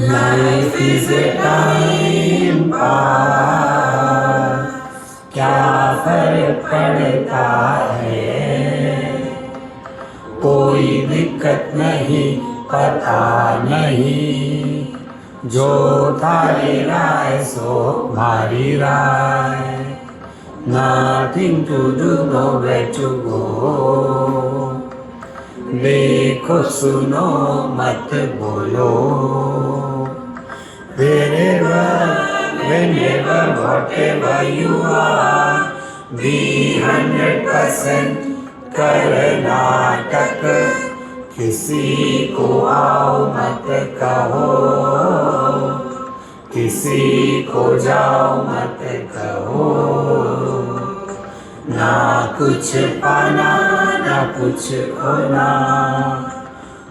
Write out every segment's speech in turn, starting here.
Life is a time pass, क्या फर्क पड़ता है, कोई दिक्कत नहीं, पता नहीं, जो थारी राय सो हमारी राय, nothing to do, nowhere to go, देखो सुनो मत बोलो, wherever, whenever, whatever you are, be 100% Karnataka, किसी को आओ मत कहो, किसी को जाओ मत कहो, ना कुछ पाना ना कुछ खोना,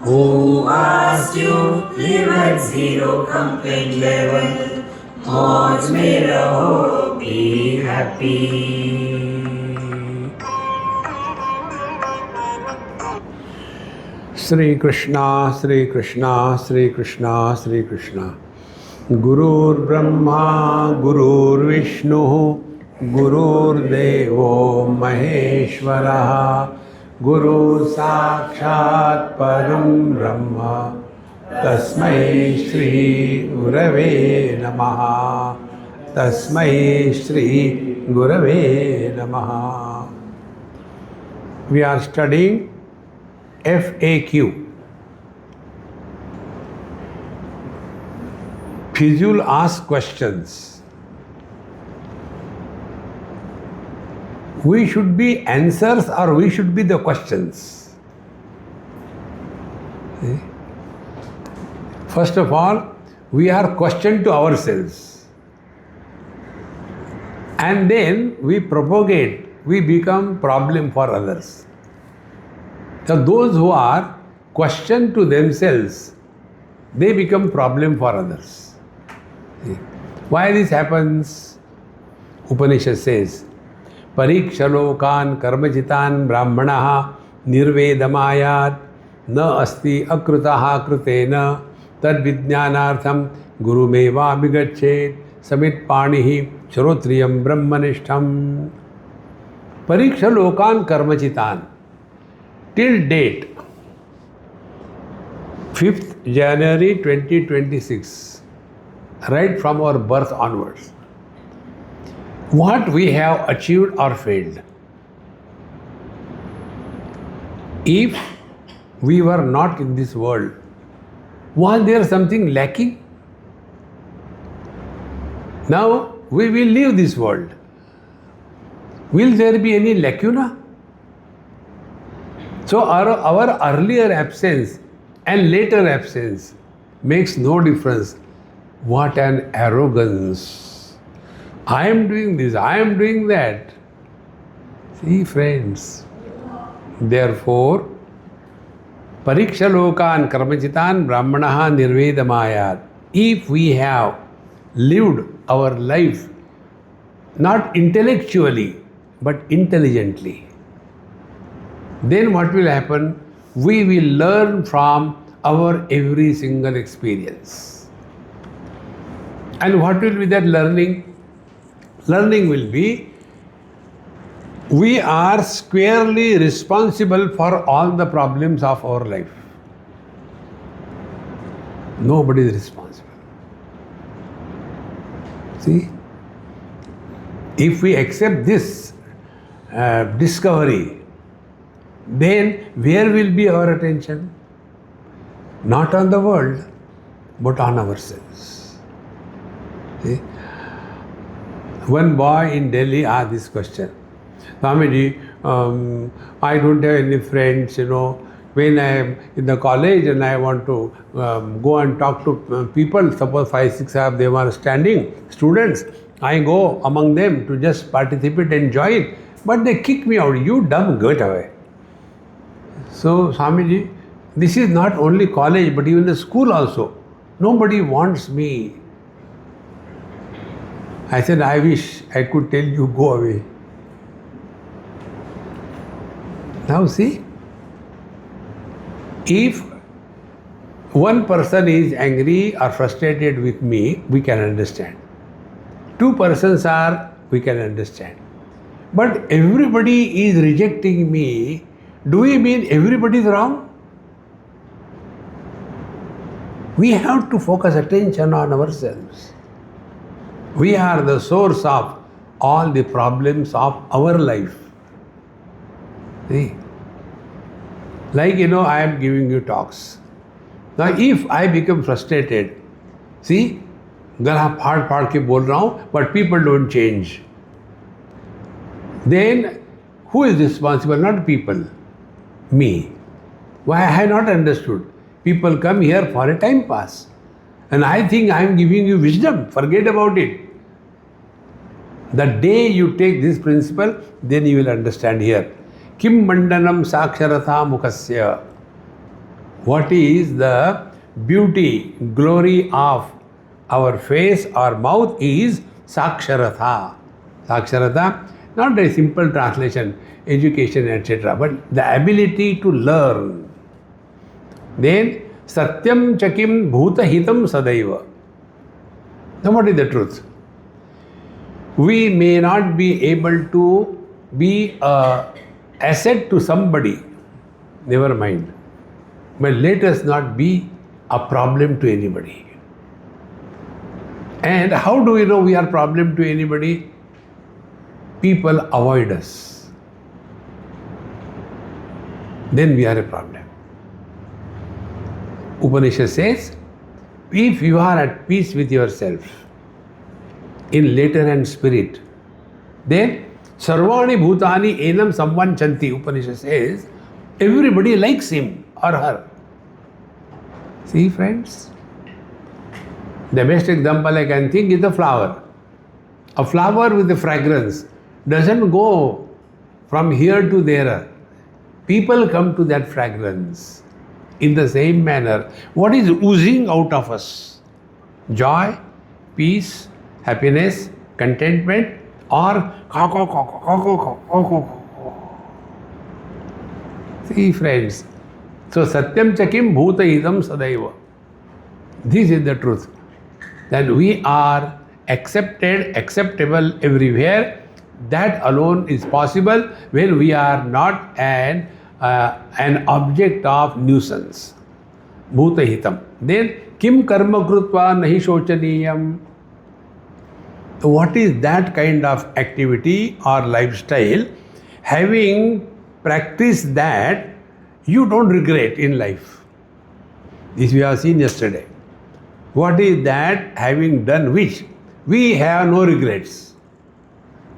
who asked you live at zero complaint level, मौज में रहो, be happy. Shri Krishna, Shri Krishna, Shri Krishna, Shri Krishna. Gurur Brahma, Gurur Vishnu, Gurur Devo Maheshwaraha, Guru Sakshat Param Brahma, Tasmai Shri Gurave Namaha, Tasmai Shri Gurave Namaha. We are studying FAQ. Fizul asks questions. We should be answers or we should be the questions? See? First of all, we are questioned to ourselves. And then we propagate, we become problem for others. So those who are questioned to themselves, they become problem for others. Why this happens? Upanishad says, Parikshalokan karmajitan brahmanaha nirvedamayat na asti akrutaha krutena tad vijnanartham gurumeva bigachet samit panihi shrotriyam brahmanishtham. Parikshalokan karmajitan. Till date, 5th January 2026, right from our birth onwards, what we have achieved or failed. If we were not in this world, was there something lacking? Now we will leave this world. Will there be any lacuna? So our earlier absence and later absence makes no difference. What an arrogance. I am doing this, I am doing that. See, friends. Therefore, Parikshalokan karmajitan brahmanaha nirvedamayat. If we have lived our life not intellectually but intelligently, then what will happen? We will learn from our every single experience. And what will be that learning? Learning will be, we are squarely responsible for all the problems of our life. Nobody is responsible. See? If we accept this discovery, then where will be our attention? Not on the world, but on ourselves. See? One boy in Delhi asked this question, Swamiji, I don't have any friends, when I am in the college and I want to go and talk to people, suppose 5, 6 of them are standing, students, I go among them to just participate and join, but they kick me out, you dumb, get away. So, Swamiji, this is not only college, but even the school also. Nobody wants me. I said, I wish I could tell you, go away. Now see, if One person is angry or frustrated with me, we can understand. Two persons are, we can understand. But everybody is rejecting me. Do we mean everybody is wrong? We have to focus attention on ourselves. We are the source of all the problems of our life. See? Like, I am giving you talks. Now, if I become frustrated, see, गला फाड़ के बोल रहा हूँ, but people don't change. Then, who is responsible? Not people. Me. Why I have not understood? People come here for a time pass. And I think I am giving you wisdom. Forget about it. The day you take this principle, then you will understand here. Kim mandanam saksharatha mukhasya. What is the beauty, glory of our face or mouth is saksharatha. Saksharatha, not a simple translation, education, etc., but the ability to learn. Then, satyam chakim bhuta hitam sadaiva. Now, what is the truth? We may not be able to be an asset to somebody, never mind. But let us not be a problem to anybody. And how do we know we are a problem to anybody? People avoid us. Then we are a problem. Upanishad says, if you are at peace with yourself, in letter and spirit, then sarvani bhutani enam samvanchanti. Upanishad says, everybody likes him or her. See, friends? The best example I can think is the flower. A flower with a fragrance doesn't go from here to there. People come to that fragrance. In the same manner, what is oozing out of us? Joy, peace, happiness, contentment, or see, friends. So, satyam chakim bhuta idam sadaiva. This is the truth. That we are accepted, acceptable everywhere. That alone is possible when we are not an object of nuisance. Bhuta hitam. Then, kim karma krutva nahi shochaniyam. What is that kind of activity or lifestyle? Having practiced that, you don't regret in life. This we have seen yesterday. What is that having done which we have no regrets?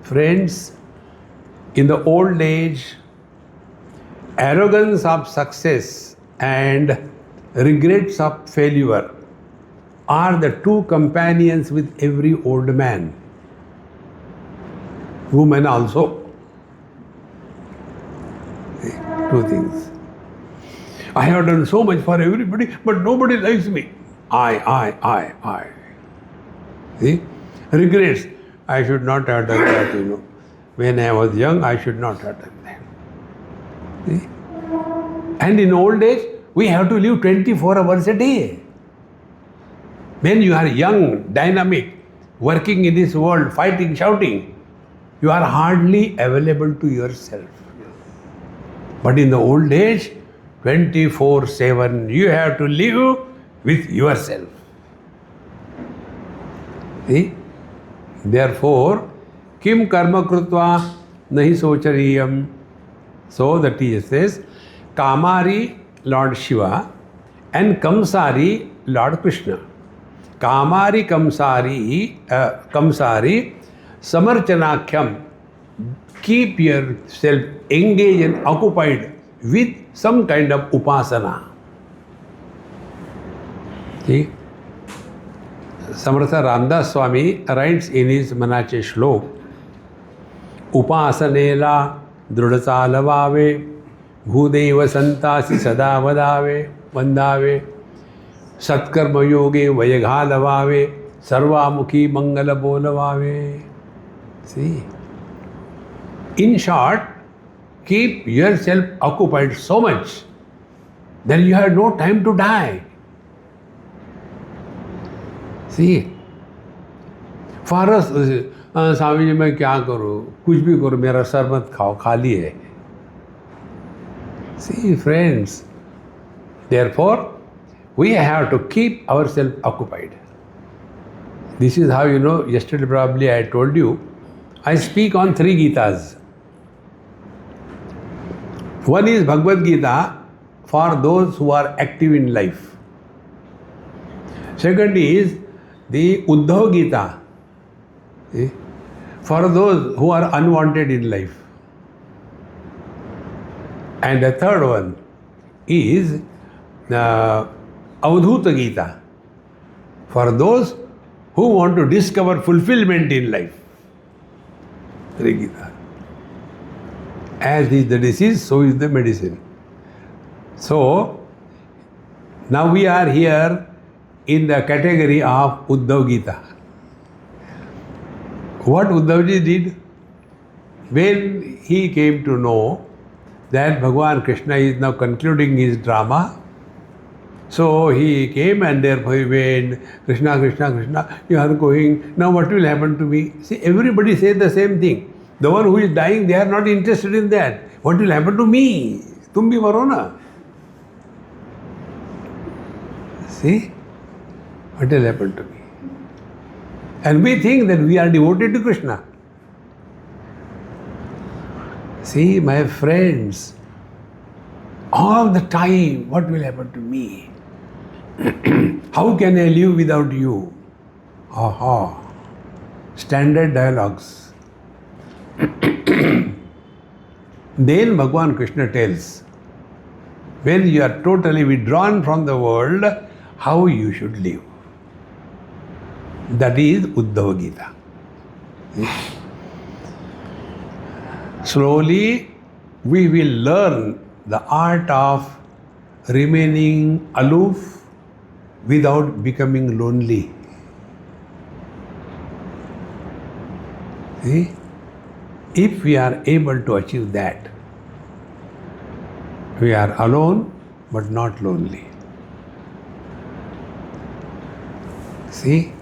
Friends, in the old age, arrogance of success and regrets of failure are the two companions with every old man. Women also. Two things. I have done so much for everybody, but nobody likes me. I. See? Regrets. I should not have done that, When I was young, I should not have done that. See? And in old age, we have to live 24 hours a day. When you are young, dynamic, working in this world, fighting, shouting, you are hardly available to yourself. But in the old age, 24/7, you have to live with yourself. See? Therefore, kim karma krutva nahi sochariyam. So the teacher says, Kamari, Lord Shiva, and Kamsari, Lord Krishna. Kamari, Kamsari, Samarchanakhyam. Keep yourself engaged and occupied with some kind of upasana. See? Samartha Ramdas Swami writes in his Manache Shlok, Upasanela Drudasalavave Bhudeva Santasi Sada Vandave Satkarma Yoge Vayaghalavave Sarvamukhi Mangala Bolavave. See? In short, keep yourself occupied so much that you have no time to die. See, for us, Swami ji मैं क्या करूँ, कुछ भी करूँ, मेरा sir मत खाओ, खाली है. See, friends, therefore, we have to keep ourselves occupied. This is how, yesterday probably I told you, I speak on 3 Gitas. One is Bhagavad Gita for those who are active in life. Second is the Uddhava Gita, for those who are unwanted in life. And the third one is Avadhuta Gita, for those who want to discover fulfillment in life. 3 Gita. As is the disease, so is the medicine. So, now we are here in the category of Uddhava Gita. What Uddhavji did? When he came to know that Bhagavan Krishna is now concluding his drama, so he came and therefore he went, Krishna, Krishna, Krishna, you are going, now what will happen to me? See, everybody says the same thing. The one who is dying, they are not interested in that. What will happen to me? Tum bhi maro na. See? What will happen to me? And we think that we are devoted to Krishna. See, my friends, all the time, what will happen to me? How can I live without you? Aha. Standard dialogues. Then Bhagavan Krishna tells, when you are totally withdrawn from the world, how you should live. That is Uddhava Gita. Slowly we will learn the art of remaining aloof without becoming lonely. See? If we are able to achieve that, we are alone but not lonely. See?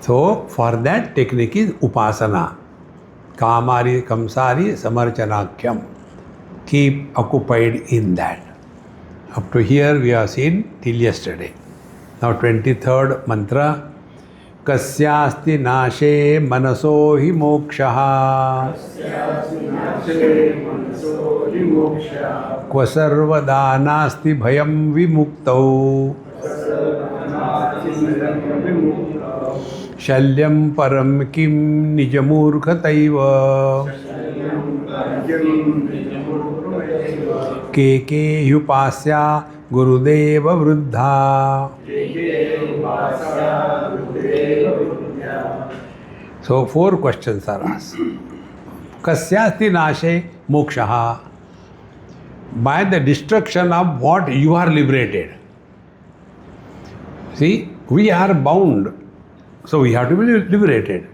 So, for that technique is Upasana. Kamari, Kamsari, Samarchanakyam. Keep occupied in that. Up to here we have seen till yesterday. Now 23rd mantra. कस्यास्ति नाशे मनसो हि मोक्षः क्व सर्वदा नास्ति भयं विमुक्तौ शल्यं परं किं निजमूर्खतैव के ह्युपास्या गुरुदेव वृद्धा. So 4 questions are asked. Kasyasti nashe mokshaha. By the destruction of what you are liberated. See, we are bound. So we have to be liberated.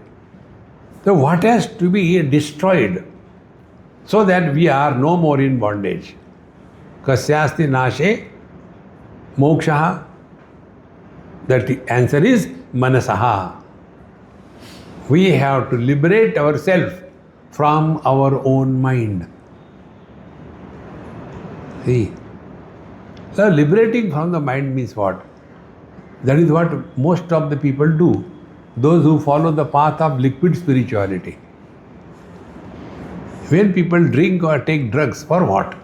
So what has to be destroyed so that we are no more in bondage? Kasyasti nashe mokshaha. That the answer is manasaha. We have to liberate ourselves from our own mind. See, so liberating from the mind means what? That is what most of the people do. Those who follow the path of liquid spirituality. When people drink or take drugs, for what?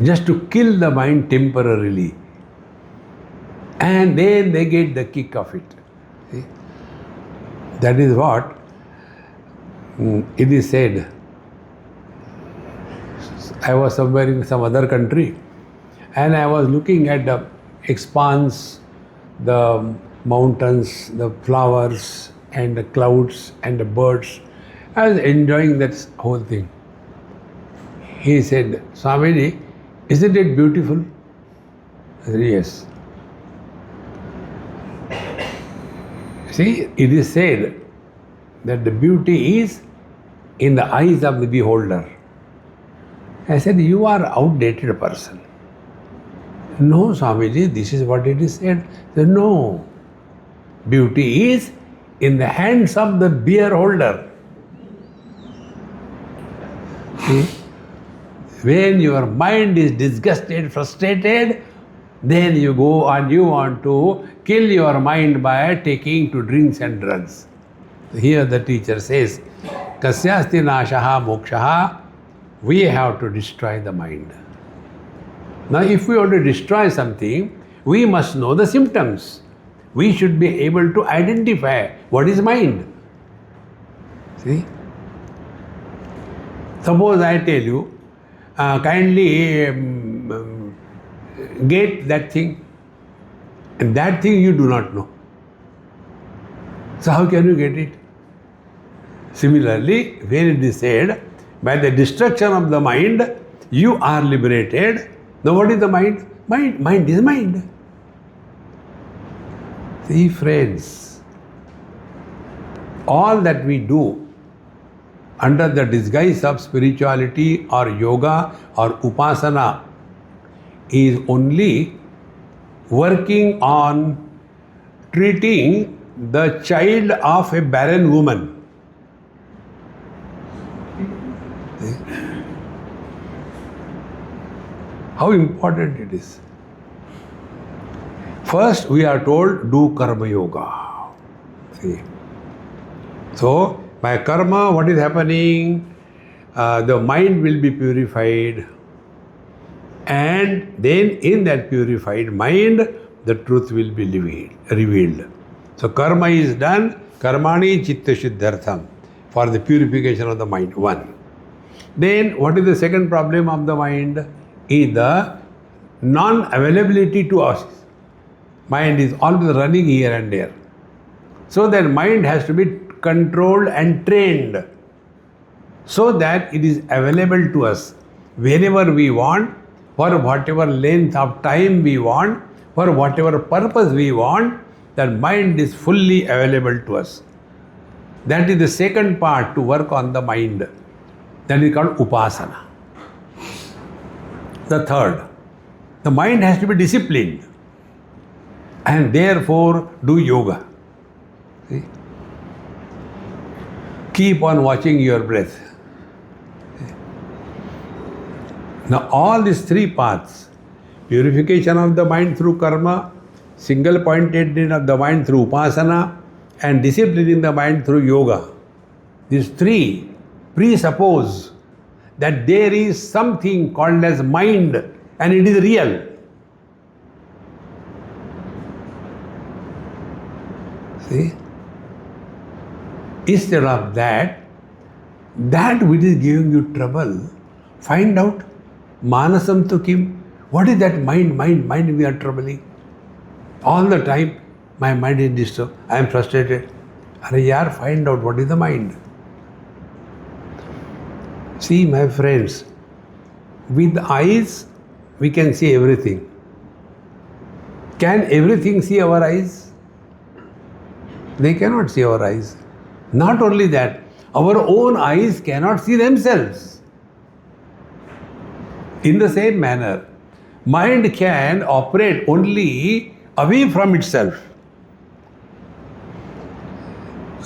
Just to kill the mind temporarily. And then they get the kick of it. See? That is what it is said. I was somewhere in some other country and I was looking at the expanse, the mountains, the flowers and the clouds and the birds. I was enjoying that whole thing. He said, Swamiji, isn't it beautiful? I said, yes. See, it is said that the beauty is in the eyes of the beholder. I said, you are an outdated person. No, Swamiji, this is what it is said. I said, no. Beauty is in the hands of the beer holder. See? When your mind is disgusted, frustrated, then you go and you want to kill your mind by taking to drinks and drugs. Here the teacher says, Kasyasti nashaha mokshaha, we have to destroy the mind. Now if we want to destroy something, we must know the symptoms. We should be able to identify what is mind. See? Suppose I tell you, kindly get that thing, and that thing you do not know. So how can you get it? Similarly, when it is said, by the destruction of the mind, you are liberated. Now what is the mind? Mind is mind. See friends, all that we do under the disguise of spirituality or yoga or upasana is only working on treating the child of a barren woman. See? How important it is. First, we are told, do karma yoga. See? So, by karma, what is happening? The mind will be purified, and then in that purified mind, the truth will be revealed. So, karma is done, karmani chitta shuddhartham, for the purification of the mind. One. Then, what is the second problem of the mind? Is the non-availability to us. Mind is always running here and there. So that mind has to be controlled and trained so that it is available to us whenever we want, for whatever length of time we want, for whatever purpose we want, that mind is fully available to us. That is the second part to work on the mind. That is called upasana. The third, the mind has to be disciplined and therefore do yoga. See? Keep on watching your breath. Now all these three paths, purification of the mind through karma, single pointedness of the mind through upasana, and disciplining the mind through yoga, these three presuppose that there is something called as mind and it is real. See? Instead of that which is giving you trouble, find out manasam tu kim. What is that mind we are troubling? All the time, my mind is disturbed, I am frustrated. Find out what is the mind. See, my friends, with eyes, we can see everything. Can everything see our eyes? They cannot see our eyes. Not only that, our own eyes cannot see themselves. In the same manner, mind can operate only away from itself.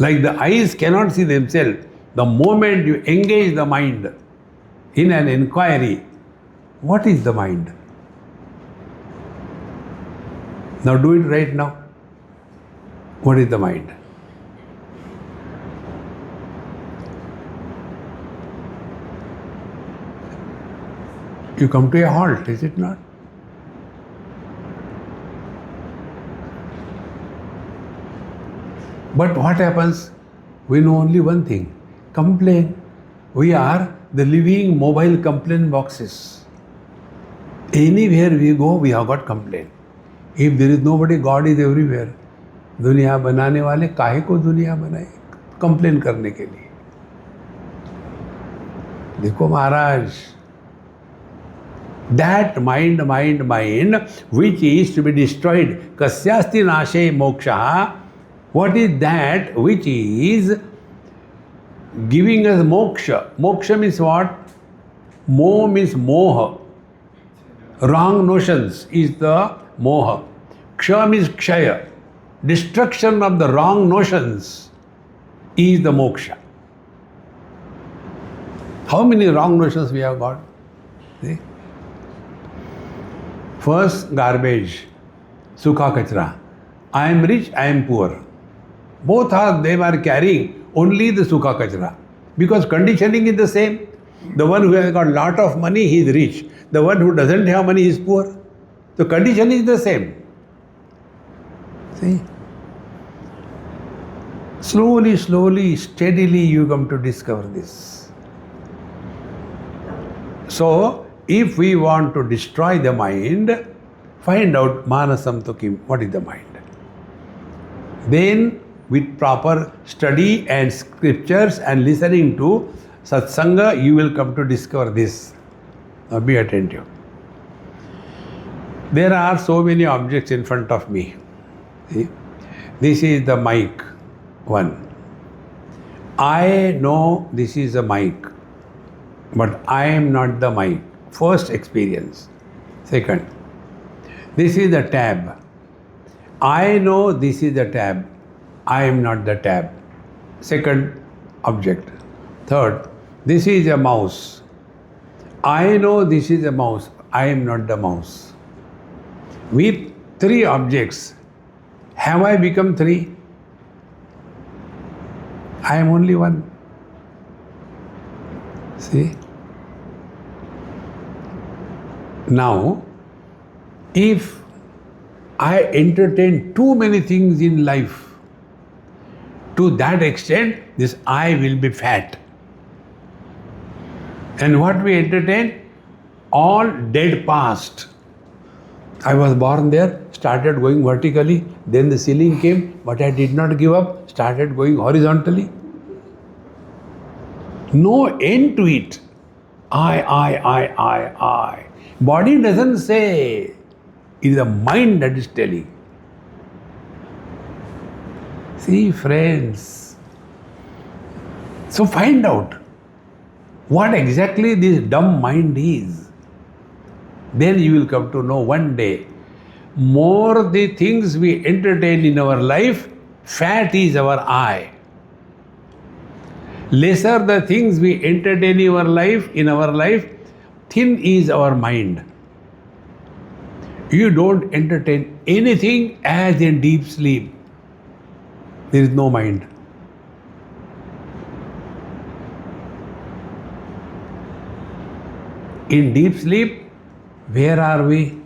Like the eyes cannot see themselves, the moment you engage the mind in an inquiry, what is the mind? Now do it right now. What is the mind? You come to a halt, is it not? But what happens? We know only one thing. Complain. We are the living mobile complaint boxes. Anywhere we go, we have got complaint. If there is nobody, God is everywhere. दुनिया बनाने वाले काहे को दुनिया बनाए? Complain करने के लिए. देखो महाराज, that mind which is to be destroyed, kasyasti nashe moksha, what is that which is giving us moksha? Moksha means what? Mo means moha. Wrong notions is the moha. Ksha means kshaya. destruction of the wrong notions is the moksha. How many wrong notions we have got? See? First, garbage, sukha kachra. I am rich, I am poor. Both are, they are carrying only the sukha kachra. Because conditioning is the same. The one who has got lot of money, he is rich. The one who doesn't have money is poor. The condition is the same. See? Slowly, slowly, steadily you come to discover this. So, if we want to destroy the mind, find out manasam to kim, what is the mind. Then, with proper study and scriptures and listening to satsanga, you will come to discover this. Now be attentive. There are so many objects in front of me. See? This is the mic, one. I know this is a mic, but I am not the mic. First experience. Second, this is the tab. I know this is the tab. I am not the tab. Second object. Third, this is a mouse. I know this is a mouse. I am not the mouse. With three objects, have I become three? I am only one. See? Now, if I entertain too many things in life, to that extent, this I will be fat. And what we entertain? All dead past. I was born there, started going vertically, then the ceiling came, but I did not give up, started going horizontally. No end to it. I. Body doesn't say, it is the mind that is telling. See, friends, so find out what exactly this dumb mind is. Then you will come to know one day, more the things we entertain in our life, fat is our I. Lesser the things we entertain in our life, thin is our mind. You don't entertain anything as in deep sleep. There is no mind. In deep sleep, where are we?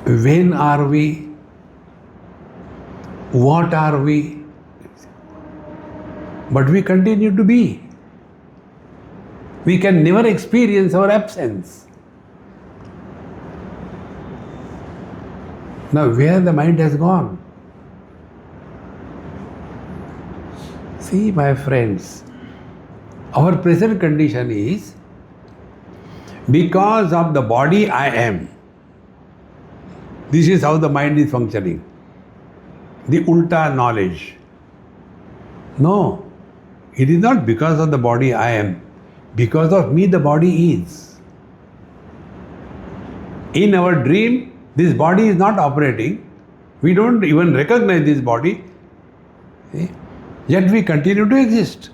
When are we? What are we? But we continue to be. We can never experience our absence. Now, where the mind has gone? See, my friends, our present condition is because of the body I am. This is how the mind is functioning. The ulta knowledge. No, it is not because of the body I am. Because of me, the body is. In our dream, this body is not operating. We don't even recognize this body. See? Yet we continue to exist.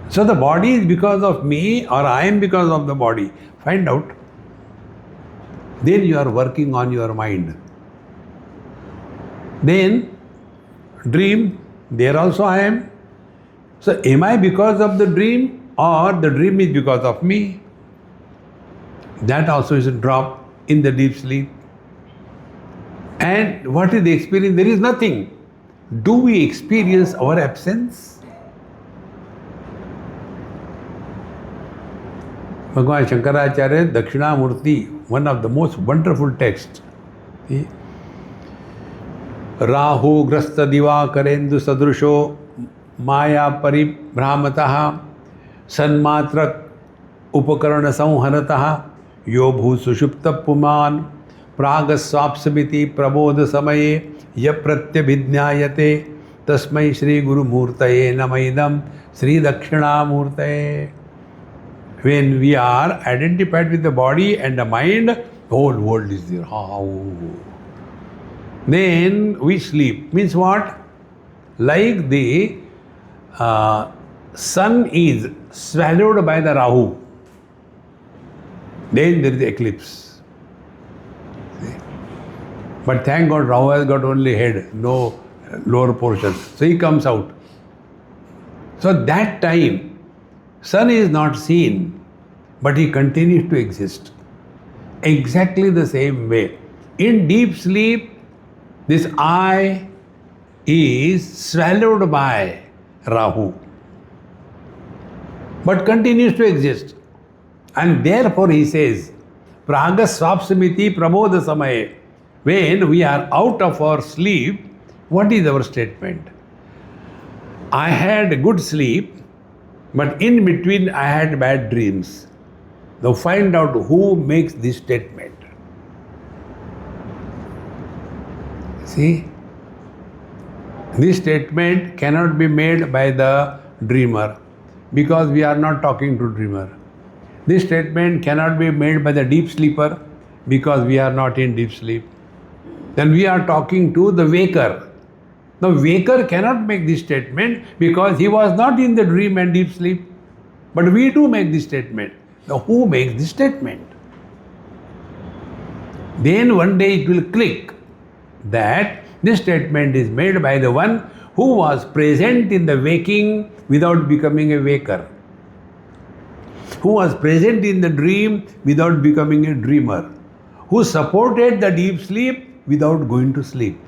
So the body is because of me or I am because of the body. Find out. Then you are working on your mind. Then dream, there also I am. So am I because of the dream or the dream is because of me? That also is a drop in the deep sleep. And what is the experience? There is nothing. Do we experience our absence? Bhagavan Shankaracharya, Dakshinamurti, one of the most wonderful texts. Rahu grasta divakarendu sadrusho maya paribhramataha sanmatrak upakarana samharataha यो भू सुषुप्त पुमान प्रागस्वाप्समिति प्रबोध समये य प्रत्यभिज्ञायते तस्मै श्री गुरुमूर्तये नमः श्री दक्षिणामूर्तये. When we are identified with the body and the mind, The whole world is there. Then we sleep. Means what? Like the sun is swallowed by the Rahu. Then there is eclipse. See? But thank God Rahu has got only head, no lower portion. So he comes out. So that time, sun is not seen, but he continues to exist. Exactly the same way. In deep sleep, this I is swallowed by Rahu, but continues to exist. And therefore he says, Praga Swapsamiti Prabodha Samaye. When we are out of our sleep, what is our statement? I had good sleep, but in between I had bad dreams. Now find out who makes this statement. See? This statement cannot be made by the dreamer because we are not talking to dreamer. This statement cannot be made by the deep sleeper because we are not in deep sleep. Then we are talking to the waker. The waker cannot make this statement because he was not in the dream and deep sleep. But we do make this statement. Now who makes this statement? Then one day it will click that this statement is made by the one who was present in the waking without becoming a waker, who was present in the dream without becoming a dreamer, who supported the deep sleep without going to sleep.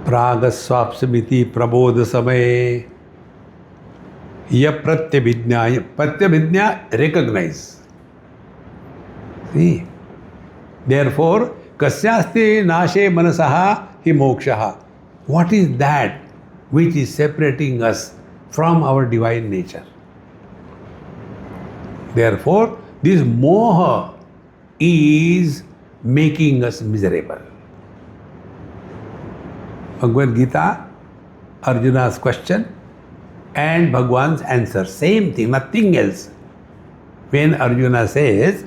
Pragaswapsamiti prabodha samaye ya pratyabhijna recognize. See? Therefore, kasyasti nashe manasaha hi mokshaha. What is that which is separating us from our divine nature? Therefore, this moha is making us miserable. Bhagavad Gita, Arjuna's question and Bhagwan's answer, same thing, nothing else. When Arjuna says,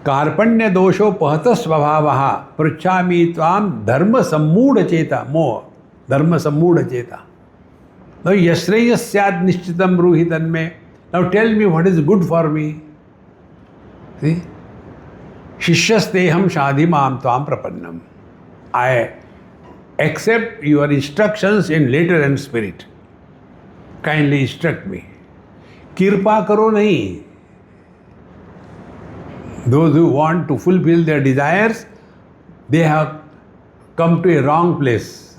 Karpanya dosho pahata svabhavaha pruchami tvam dharma sammudha cheta, moha, dharma sammudha cheta. Now yashreyas syad nishchitam bruhi tanme. Now tell me what is good for me. See? Shishyasteham shadhimam tvam prapannam. I accept your instructions in letter and spirit. Kindly instruct me. Kirpa karo nahi. Those who want to fulfill their desires, they have come to a wrong place.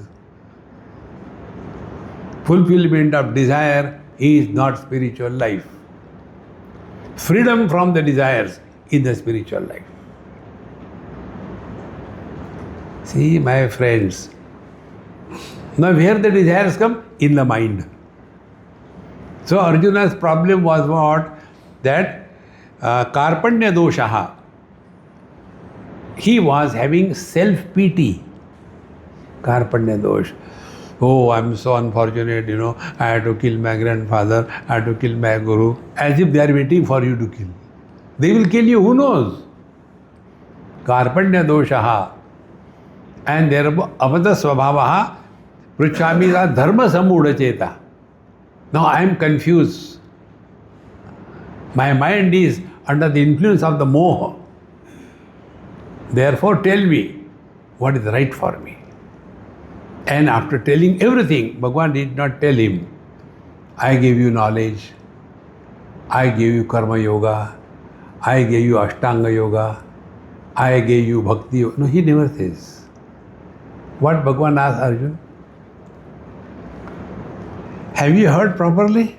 Fulfillment of desire is not spiritual life. Freedom from the desires is the spiritual life. See, my friends, now where the desires come? In the mind. So Arjuna's problem was what? That Karpanya doshaha. He was having self-pity. Karpanya dosh. Oh, I'm so unfortunate, I had to kill my grandfather, I had to kill my guru. As if they are waiting for you to kill. They will kill you, who knows? Karpanya doshaha. And therefore, avada svabhavaha pruchami dharma sammudha cheta. Now I am confused. My mind is under the influence of the moha. Therefore, tell me what is right for me. And after telling everything, Bhagavan did not tell him, I gave you knowledge, I gave you karma yoga, I gave you ashtanga yoga, I gave you bhakti yoga. No, he never says. What Bhagavan asked Arjuna? Have you heard properly?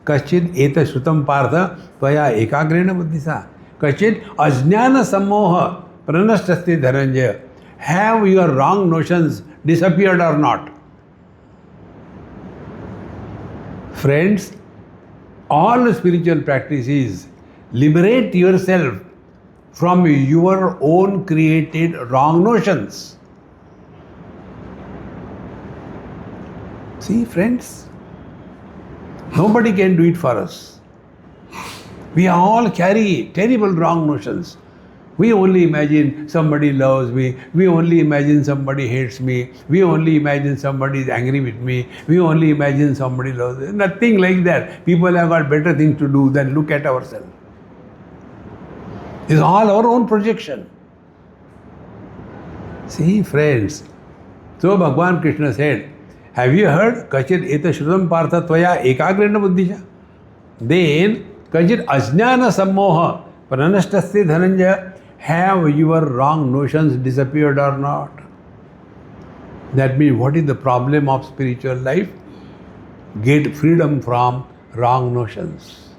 Kachid eta shrutam partha tvaya ekagrena buddhisa. Kachid ajnana sammoha pranashtasti dhananjaya. Have your wrong notions disappeared or not? Friends, all spiritual practices liberate yourself from your own created wrong notions. See, friends, Nobody can do it for us. We all carry terrible wrong notions. We only imagine somebody loves me. We only imagine somebody hates me. We only imagine somebody is angry with me. We only imagine somebody loves me. Nothing like that. People have got better things to do than look at ourselves. It's all our own projection. See, friends. So Bhagavan Krishna said, have you heard? Kachit eta shrutam partha tvaya ekagrena buddhisha. Then, kachit ajnana sammoha pranashtasya dhananjaya. Have your wrong notions disappeared or not? That means, what is the problem of spiritual life? Get freedom from wrong notions.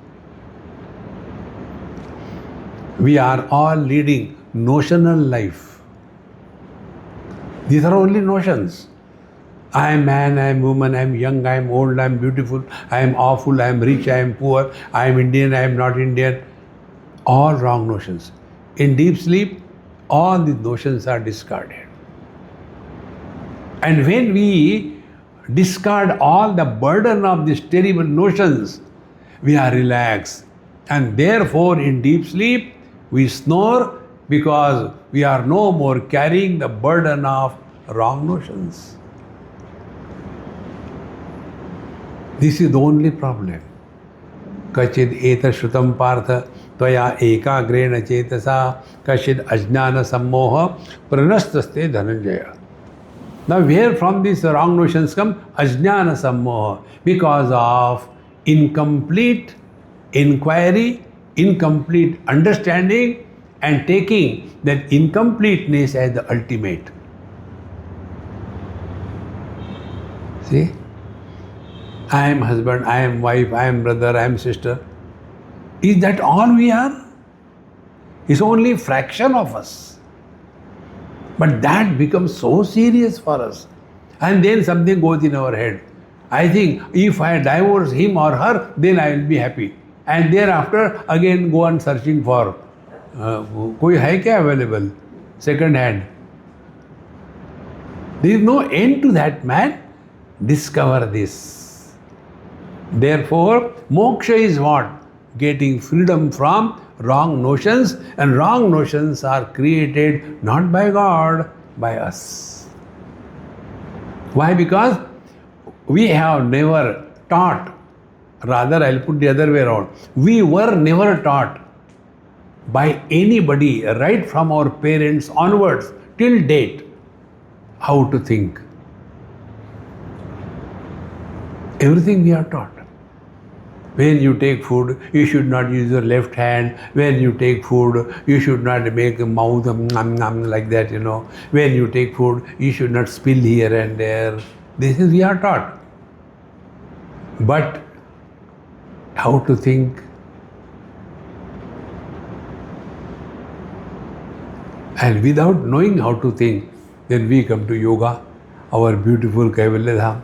We are all leading notional life. These are only notions. I am man, I am woman, I am young, I am old, I am beautiful, I am awful, I am rich, I am poor, I am Indian, I am not Indian. All wrong notions. In deep sleep, all these notions are discarded. And when we discard all the burden of these terrible notions, we are relaxed. And therefore, in deep sleep, we snore because we are no more carrying the burden of wrong notions. This is the only problem. Kachid eta shrutam partha tvaya ekagrena chetasa kachid ajnana sammoha pranastaste dhananjaya. Now where from these wrong notions come? Ajnana sammoha. Because of incomplete inquiry, incomplete understanding, and taking that incompleteness as the ultimate. See? I am husband, I am wife, I am brother, I am sister. Is that all we are? It's only a fraction of us. But that becomes so serious for us. And then something goes in our head. I think if I divorce him or her, then I will be happy. And thereafter again go on searching for koi hai kya available? Second hand. There is no end to that, man. Discover this. Therefore, moksha is what? Getting freedom from wrong notions, and wrong notions are created not by God, by us. Why? Because we have never taught, rather I'll put the other way around, we were never taught by anybody right from our parents onwards till date how to think. Everything we are taught. When you take food, you should not use your left hand. When you take food, you should not make a mouth like that, When you take food, you should not spill here and there. This is we are taught. But how to think? And without knowing how to think, then we come to yoga, our beautiful Kaivalyadham,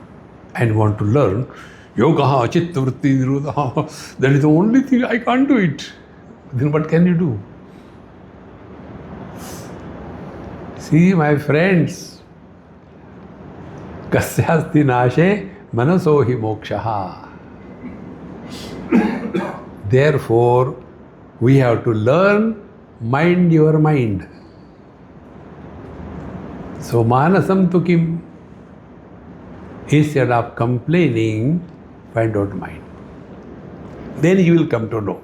and want to learn yoga, chitta vritti nirodha. That is the only thing I can't do it. Then what can you do? See, my friends, kasyasti nashe manaso hi mokshaha. Therefore, we have to learn mind your mind. So manasam tu kim? Instead of complaining, find out mind. Then you will come to know.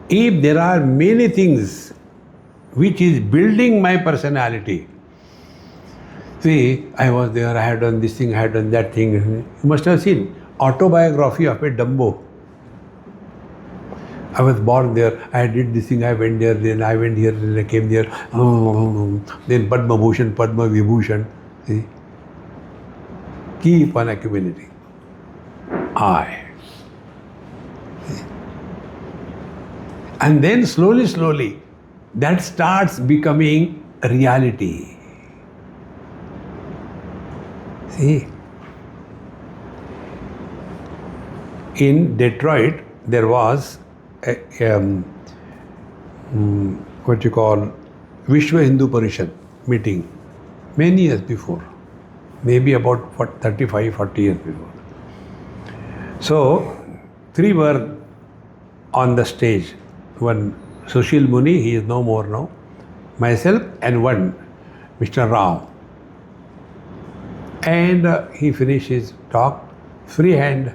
If there are many things which is building my personality, see, I was there, I had done this thing, I had done that thing. You must have seen autobiography of a Dumbo. I was born there, I did this thing, I went there, then I went here, then I came there. Then Padma Bhushan, Padma Vibhushan. See? Keep on accumulating. I. And then slowly, that starts becoming a reality. See? In Detroit, there was what you call Vishwa Hindu Parishad meeting many years before. Maybe about 35, 40 years before. So, three were on the stage. One Sushil Muni, he is no more now, myself, and one Mr. Rao. And he finished his talk, free hand.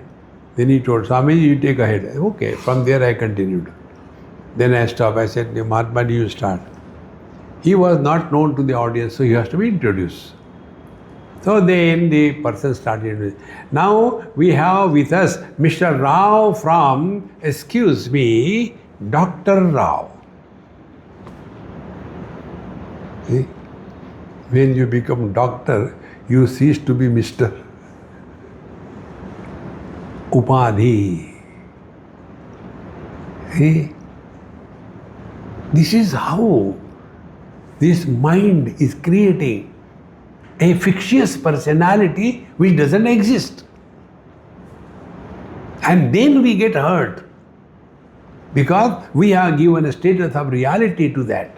Then he told, Swami, you take ahead. Okay, from there I continued. Then I stopped. I said, Mahatma, you start. He was not known to the audience, so he has to be introduced. So then the person started. Now we have with us Mr. Rao from, excuse me, Dr. Rao. See? When you become doctor, you cease to be Mr. Upadhi. See? This is how this mind is creating a fictitious personality which doesn't exist. And then we get hurt because we are given a status of reality to that.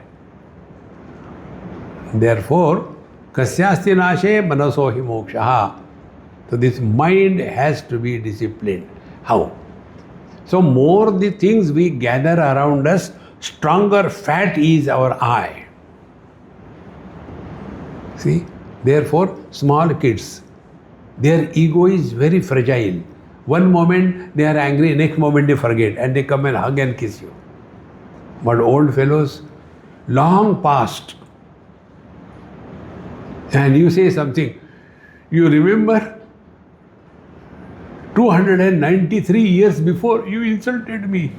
Therefore, kasyasti nashe manasohi mokshaha. So this mind has to be disciplined. How? So more the things we gather around us, stronger fat is our eye. See? Therefore, small kids, their ego is very fragile. One moment they are angry, next moment they forget and they come and hug and kiss you. But old fellows, long past, and you say something, you remember 293 years before you insulted me.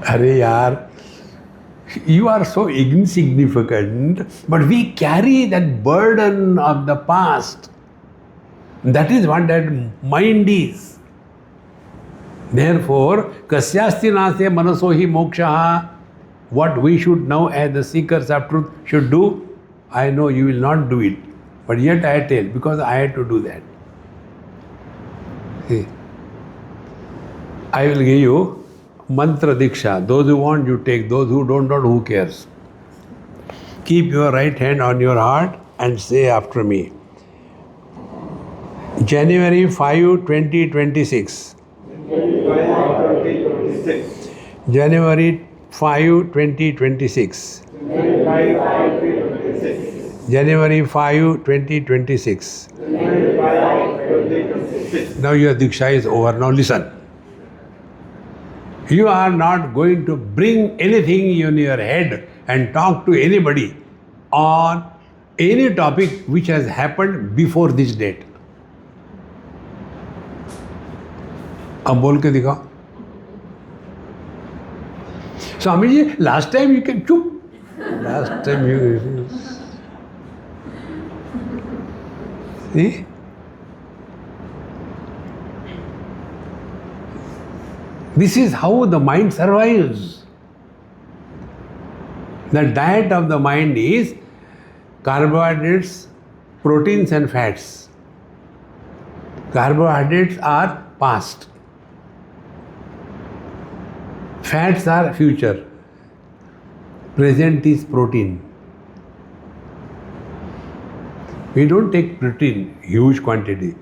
Arey yaar, you are so insignificant, but we carry that burden of the past. That is what that mind is. Therefore, kasyasti nase manasohi mokshaha, what we should now as the seekers of truth should do, I know you will not do it, but yet I tell, because I had to do that. See, I will give you mantra diksha. Those who want, you take. Those who don't, who cares? Keep your right hand on your heart and say after me. January 5, 2026. January 5, 2026. January 5, 2026. Now your diksha is over. Now listen. You are not going to bring anything in your head and talk to anybody on any topic which has happened before this date. अब बोल के दिखाओ. Swami ji, last time you came, चुप. Last time you see. This is how the mind survives. The diet of the mind is carbohydrates, proteins and fats. Carbohydrates are past. Fats are future. Present is protein. We don't take protein, huge quantity.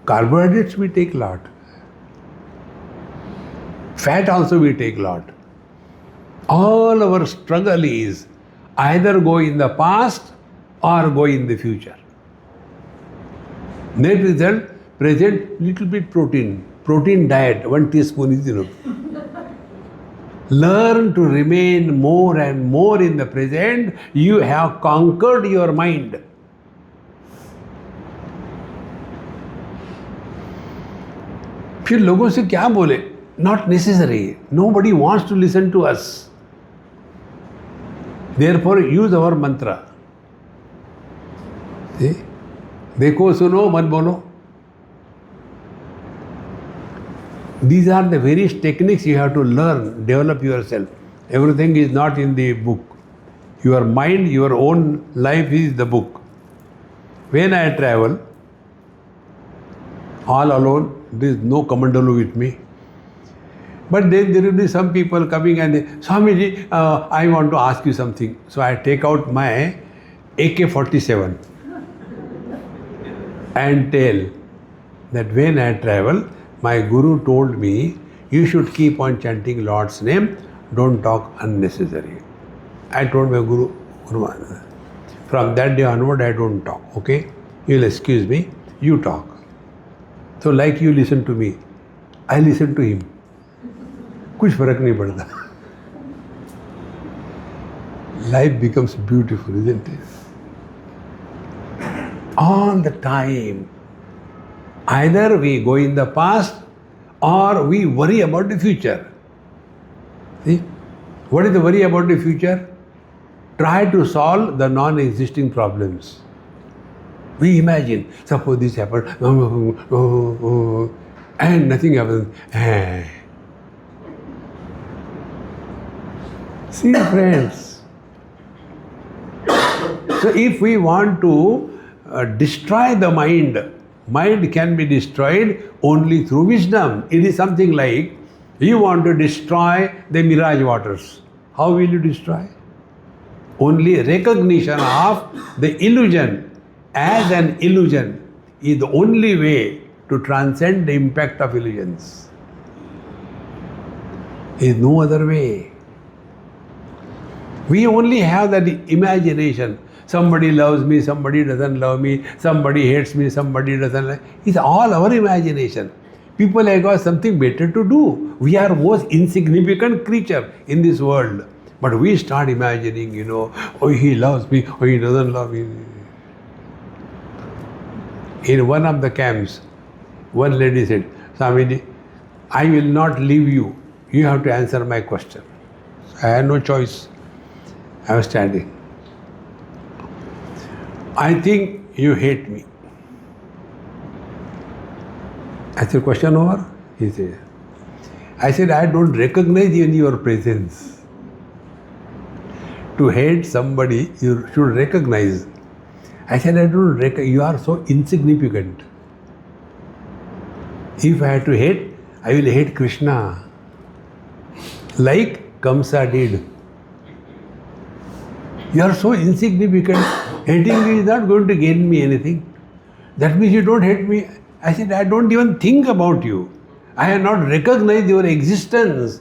Carbohydrates we take lot. Fat also we take lot. All our struggle is either go in the past or go in the future. Net result, present little bit protein. Protein diet, 1 teaspoon is enough. Learn to remain more and more in the present. You have conquered your mind. फिर लोगों से क्या बोले? Not necessary. Nobody wants to listen to us. Therefore, use our mantra. See? देखो सुनो मत बोलो. These are the various techniques you have to learn, develop yourself. Everything is not in the book. Your mind, your own life is the book. When I travel, all alone, there is no commandalu with me. But then there will be some people coming and they, Swamiji, I want to ask you something. So I take out my AK-47 and tell, that when I travel, my Guru told me, you should keep on chanting Lord's name, don't talk unnecessary. I told my Guru, from that day onward I don't talk, okay? You'll excuse me, you talk. So like you listen to me, I listen to him. कुछ फर्क नहीं पड़ता. Life becomes beautiful, isn't it? All the time. Either we go in the past or we worry about the future. See? What is the worry about the future? Try to solve the non-existing problems. We imagine, suppose this happened, and nothing happens. See, friends. So if we want to destroy the mind, mind can be destroyed only through wisdom. It is something like, you want to destroy the mirage waters. How will you destroy? Only recognition of the illusion as an illusion is the only way to transcend the impact of illusions. There is no other way. We only have that imagination. Somebody loves me, somebody doesn't love me, somebody hates me, somebody doesn't like me. It's all our imagination. People have got something better to do. We are most insignificant creature in this world. But we start imagining, oh, he loves me, oh, he doesn't love me. In one of the camps, one lady said, Swamiji, I will not leave you. You have to answer my question. I had no choice. I was standing. I think you hate me. I said, question over? He said. I said, I don't recognize even your presence. To hate somebody, you should recognize. I said, I don't recognize. You are so insignificant. If I had to hate, I will hate Krishna. Like Kamsa did. You are so insignificant. Hating me is not going to gain me anything. That means you don't hate me. I said, I don't even think about you. I have not recognized your existence.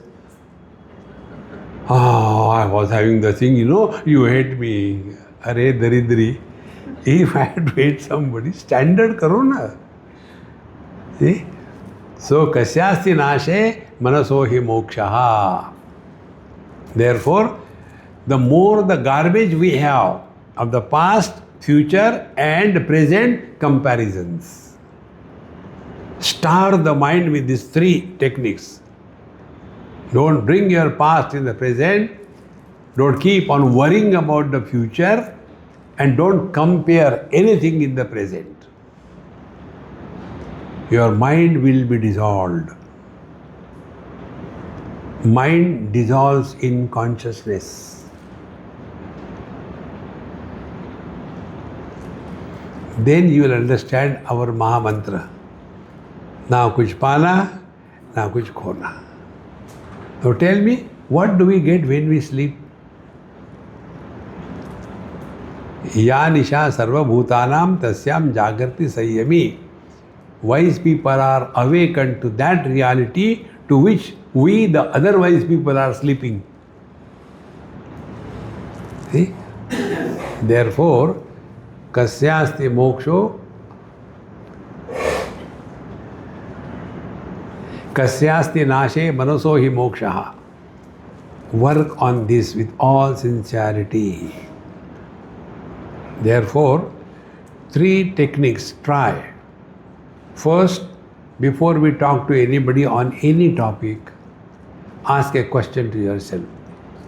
Oh, I was having the thing, you hate me. Are daridri. If I had to hate somebody, standard karo na. See? So, kasyasti nashe manasohi mokshaha. Therefore, the more the garbage we have of the past, future and present comparisons. Starve the mind with these three techniques. Don't bring your past in the present. Don't keep on worrying about the future. And don't compare anything in the present. Your mind will be dissolved. Mind dissolves in consciousness. Then you will understand our Maha Mantra. Na kuch pana, na kuch khona. Now tell me, what do we get when we sleep? Ya nisha sarva bhutanam tasyam jagrati sayyami. Wise people are awakened to that reality to which we, the other wise people, are sleeping. See? Therefore, kasyasti moksho, kasyasti nashe manasohi mokshaha. Work on this with all sincerity. Therefore, three techniques try. First, before we talk to anybody on any topic, ask a question to yourself.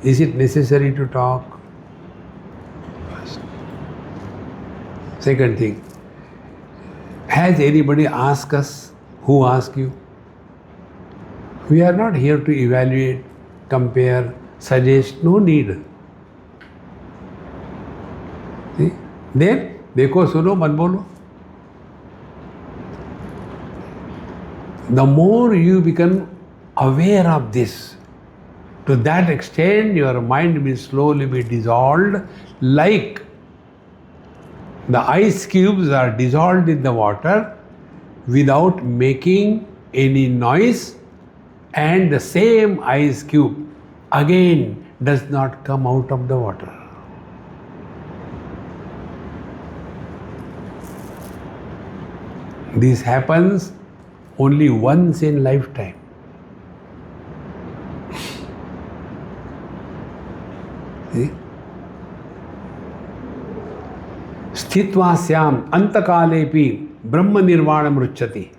Is it necessary to talk? First. Second thing, has anybody asked us? Who asked you? We are not here to evaluate, compare, suggest, no need. See? Then, देखो सुनो मत बोलो. The more you become aware of this, to that extent your mind will slowly be dissolved, like the ice cubes are dissolved in the water without making any noise, and the same ice cube again does not come out of the water. This happens only once in lifetime. See? Sthitvasyam antakalepi brahma nirvanam ruchyati.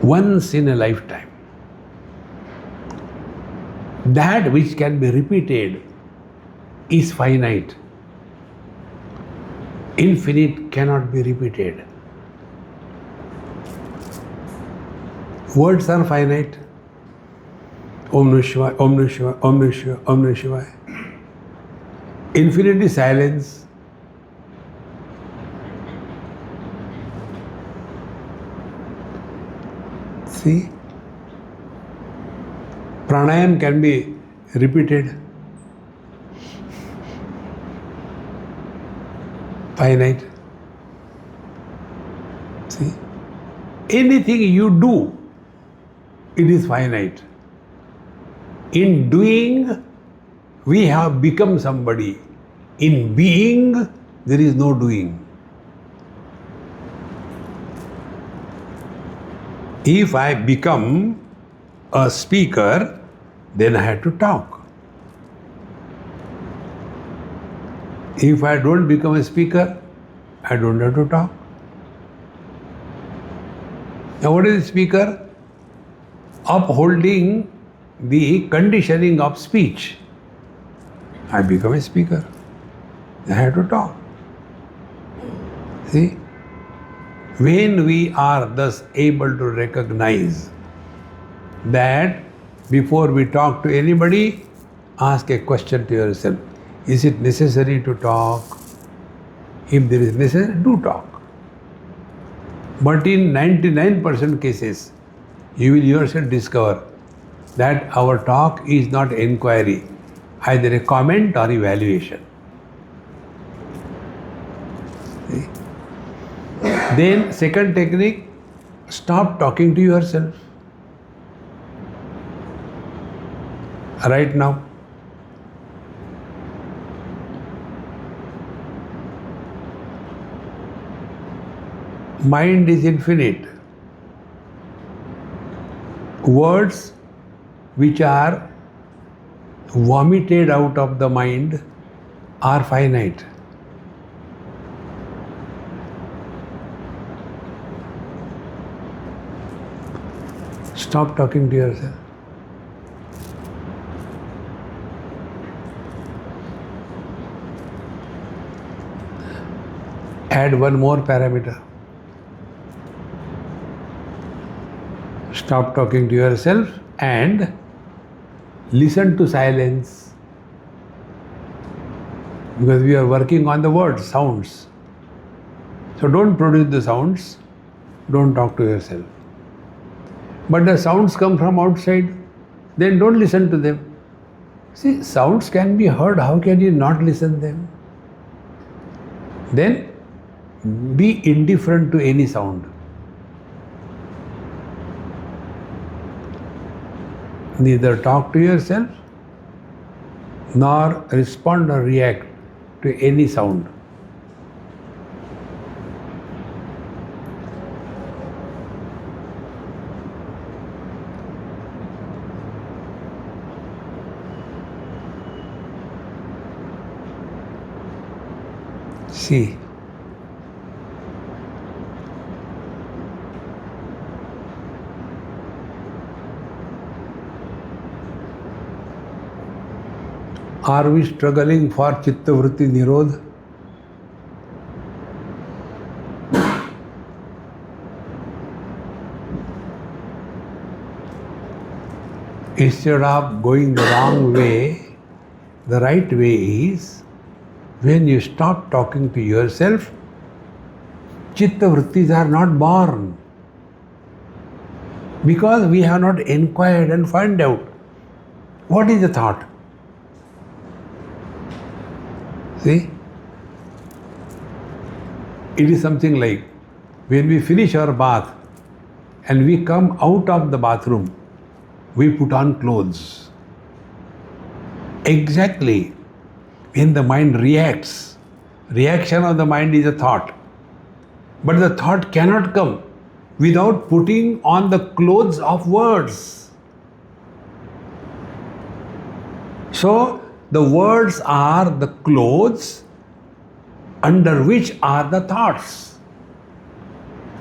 Once in a lifetime. That which can be repeated is finite. Infinite cannot be repeated. Words are finite. Om Namah Shivaya, Om Namah Shivaya, Om Namah Shivaya, Om Namah Shivaya. Infinite is silence. See? Pranayam can be repeated. Finite. See? Anything you do, it is finite. In doing, we have become somebody. In being, there is no doing. If I become a speaker, then I have to talk. If I don't become a speaker, I don't have to talk. Now what is a speaker? Upholding the conditioning of speech. I become a speaker. I have to talk. See? When we are thus able to recognize that before we talk to anybody, ask a question to yourself. Is it necessary to talk? If there is necessity, do talk. But in 99% cases, you will yourself discover that our talk is not inquiry, either a comment or evaluation. See? Then, second technique, stop talking to yourself. Right now. Mind is infinite. Words which are vomited out of the mind are finite. Stop talking to yourself. Add one more parameter. Stop talking to yourself and listen to silence. Because we are working on the words, sounds. So don't produce the sounds, don't talk to yourself. But the sounds come from outside, then don't listen to them. See, sounds can be heard, how can you not listen to them? Then be indifferent to any sound. Neither talk to yourself nor respond or react to any sound. See, are we struggling for chitta vritti nirodha? Instead of going the wrong way, the right way is when you stop talking to yourself, chitta vrittis are not born. Because we have not inquired and found out what is the thought. See? It is something like when we finish our bath and we come out of the bathroom, we put on clothes. Exactly. When the mind reacts, reaction of the mind is a thought. But the thought cannot come without putting on the clothes of words. So, the words are the clothes under which are the thoughts.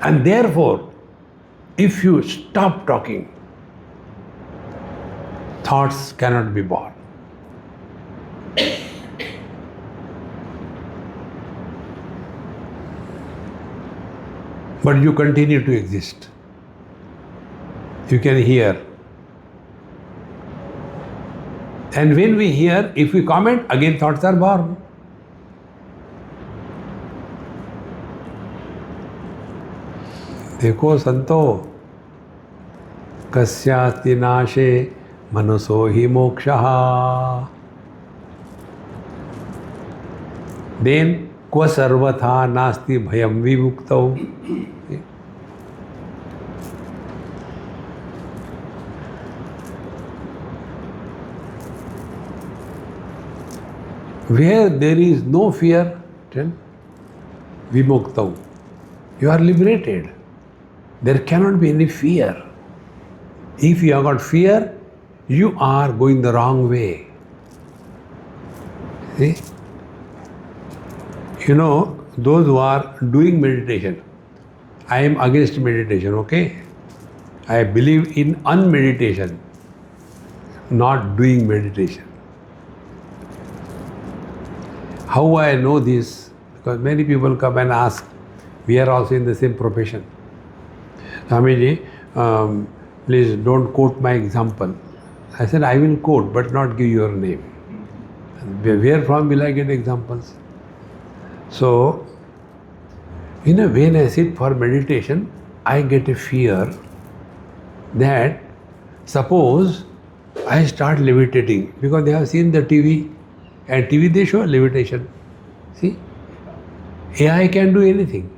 And therefore, if you stop talking, thoughts cannot be born. But you continue to exist. You can hear. And when we hear, if we comment, again thoughts are born. देखो संतो कस्यास्ति नाशे मनसो हि मोक्षः. Then क्व सर्वथा नास्ति भयं विमुक्तौ. Where there is no fear, tell, vimuktau, you are liberated. There cannot be any fear. If you have got fear, you are going the wrong way. See? You know, those who are doing meditation, I am against meditation, okay? I believe in unmeditation, not doing meditation. How I know this? Because many people come and ask, we are also in the same profession. Swamiji, please don't quote my example. I said, I will quote, but not give your name. Where from will I get examples? So, when I sit for meditation, I get a fear that suppose I start levitating, because they have seen the TV, and TV they show levitation. See? AI can do anything.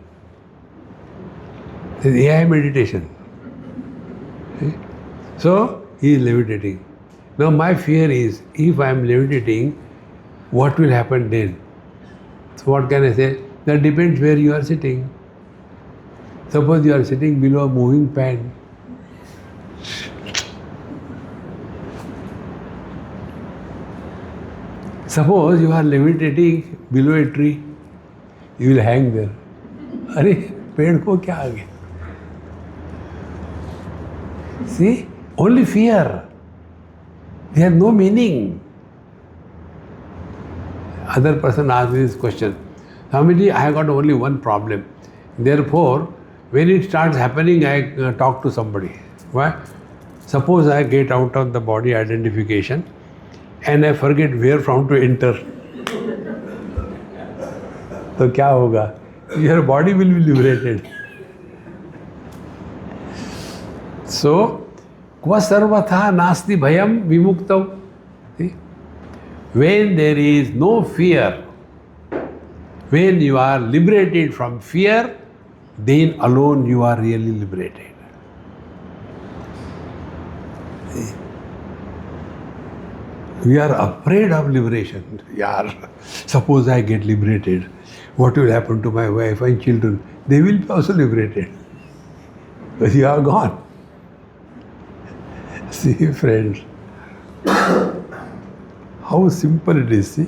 This is AI meditation. See? So, he is levitating. Now my fear is, if I am levitating, what will happen then? So what can I say? That depends where you are sitting. Suppose you are sitting below a moving pan. Suppose you are levitating below a tree, you will hang there. अरे पेड़ को क्या आ गया? See, only fear. They have no meaning. Other person asked me this question. Swamiji, I have got only one problem. Therefore, when it starts happening, I talk to somebody. Why? Suppose I get out of the body identification and I forget where from to enter. तो क्या होगा? Your body will be liberated. So, क्व सर्वथा नास्ति भयम विमुक्तौ. When there is no fear, when you are liberated from fear, then alone you are really liberated. We are afraid of liberation. Yaar, suppose I get liberated, what will happen to my wife and children? They will be also liberated. But you are gone. See, friends, how simple it is, see?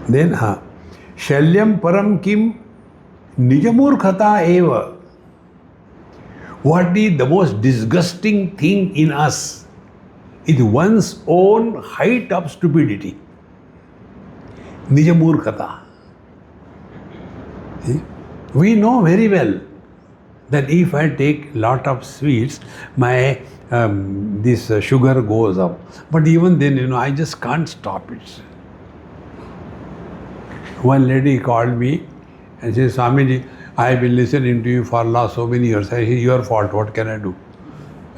Then, shalyam param kim nijamurkhata eva. What is the most disgusting thing in us is one's own height of stupidity. Nijamurkhata. We know very well that if I take lot of sweets, my this sugar goes up. But even then, I just can't stop it. One lady called me and said, Swamiji, I have been listening to you for last so many years. I said, your fault, what can I do?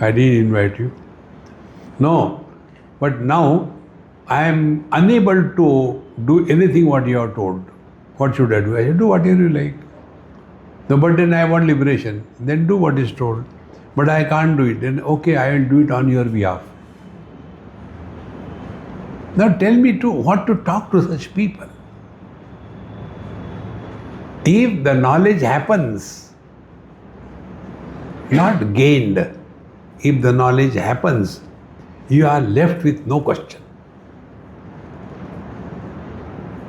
I didn't invite you. No. But now I am unable to do anything what you have told. What should I do? I said, do whatever you like. No, but then I want liberation. Then do what is told. But I can't do it. Then okay, I will do it on your behalf. Now tell me what to talk to such people. If the knowledge happens, not gained, if the knowledge happens, you are left with no question.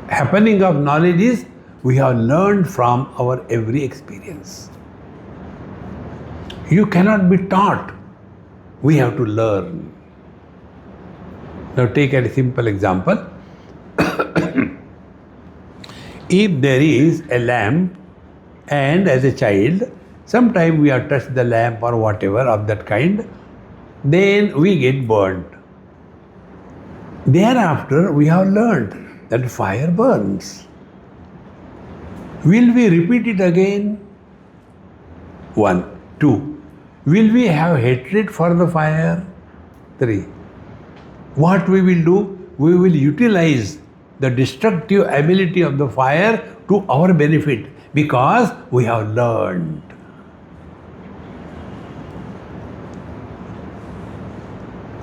Happening of knowledge is we have learned from our every experience. You cannot be taught. We have to learn. Now take a simple example. If there is a lamp and as a child, sometime we have touched the lamp or whatever of that kind, then we get burnt. Thereafter we have learned that fire burns. Will we repeat it again? 1. 2. Will we have hatred for the fire? 3. What we will do? We will utilize the destructive ability of the fire to our benefit because we have learned.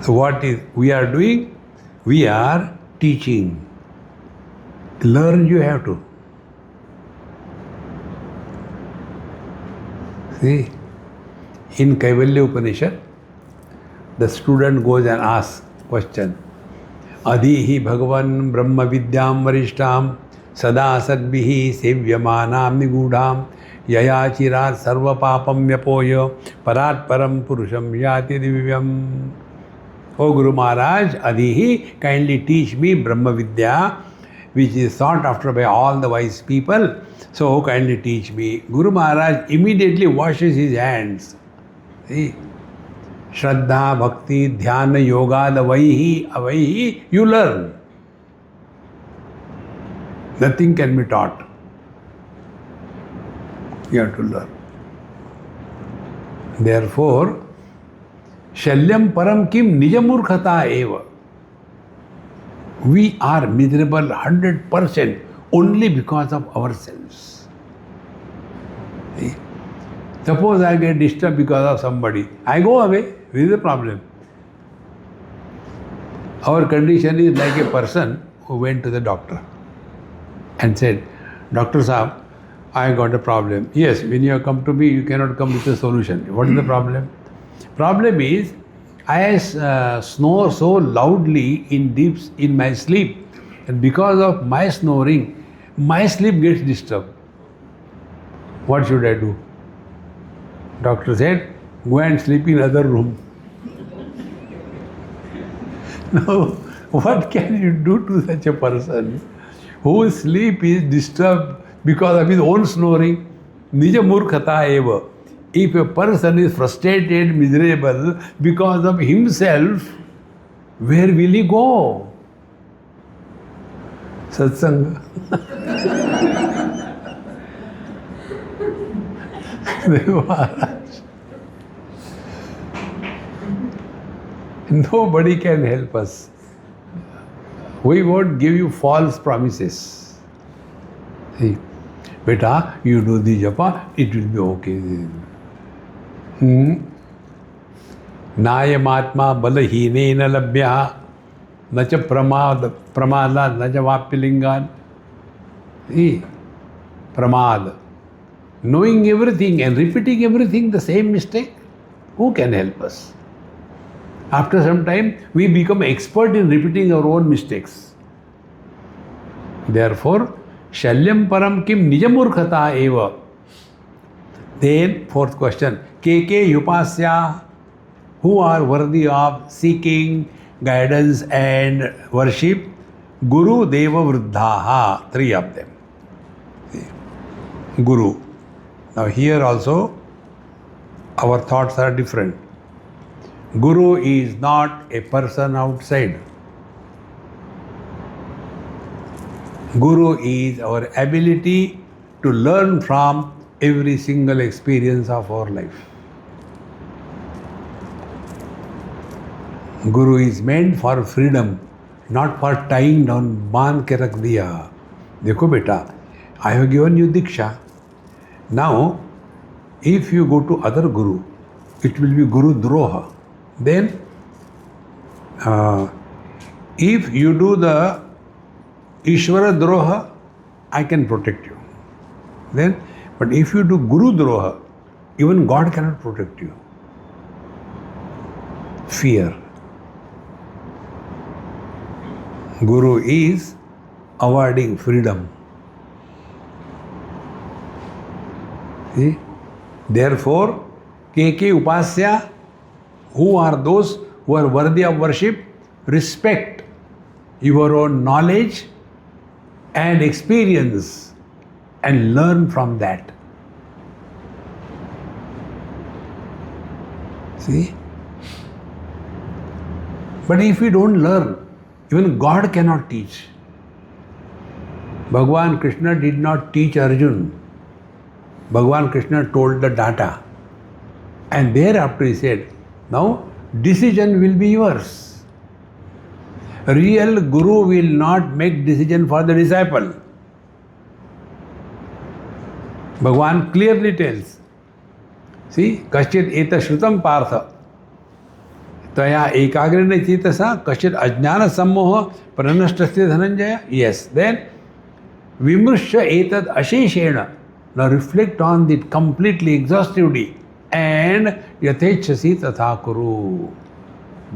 So what is we are doing? We are teaching. Learn you have to. See, in Kaivalyadham, the student goes and asks question. Adhihi Bhagavan Brahma Vidyam Varishtam Sada Sadbihi Sevyamanam Nigudham Yaya Chirat Sarva Papam Yapoya Parat Param Purusham Yati Divyam. O Guru Maharaj, Adhihi, kindly teach me Brahma Vidya, which is sought after by all the wise people. So kindly teach me. Guru Maharaj immediately washes his hands. See? Shraddha, Bhakti, Dhyana, Yoga, the Avaihi, you learn. Nothing can be taught. You have to learn. Therefore, Shalyam Param Kim Nijamurkhata Eva. We are miserable 100% only because of ourselves. See? Suppose I get disturbed because of somebody. I go away. This is the problem. Our condition is like a person who went to the doctor and said, Doctor Saab, I got a problem. Yes, when you have come to me, you cannot come with a solution. What is the problem? Problem is, I snore so loudly in my sleep, and because of my snoring, my sleep gets disturbed. What should I do? Doctor said, go and sleep in other room. Now, what can you do to such a person whose sleep is disturbed because of his own snoring? Nija murkhata eva. If a person is frustrated, miserable because of himself, where will he go? Satsanga. Nobody can help us. We won't give you false promises. See, beta, you do the japa, it will be okay. Nayamatma balahinena labhya nacha pramada nacha vapilingan. See, pramad. Knowing everything and repeating everything, the same mistake, who can help us? After some time, we become expert in repeating our own mistakes. Therefore, Shalyam Param Kim Nijamurkhata Eva. Then, fourth question, Keke Yupasya, who are worthy of seeking guidance and worship? Guru Deva Vruddhaha, 3 of them. Guru. Now here also, our thoughts are different. Guru is not a person outside. Guru is our ability to learn from every single experience of our life. Guru is meant for freedom, not for tying down. बांध के रख दिया. देखो बेटा, I have given you diksha. Now, if you go to other guru, it will be guru droha. Then, if you do the Ishvara droha, I can protect you. Then, but if you do guru droha, even God cannot protect you. Fear. Guru is awarding freedom. See? Therefore, K.K. Upasya, who are those who are worthy of worship, respect your own knowledge and experience and learn from that. See? But if we don't learn, even God cannot teach. Bhagavan Krishna did not teach Arjun. Bhagavan Krishna told the data. And thereafter he said, now decision will be yours. Real Guru will not make decision for the disciple. Bhagavan clearly tells. See, Kaschit eta shrutam partha. Taya ekagrena chitasa kaschit ajnana sammoha pranashtasya dhananjaya. Yes, then vimrushya etad asheshena. Now reflect on it completely, exhaustively, and yathechasi tatha kuru.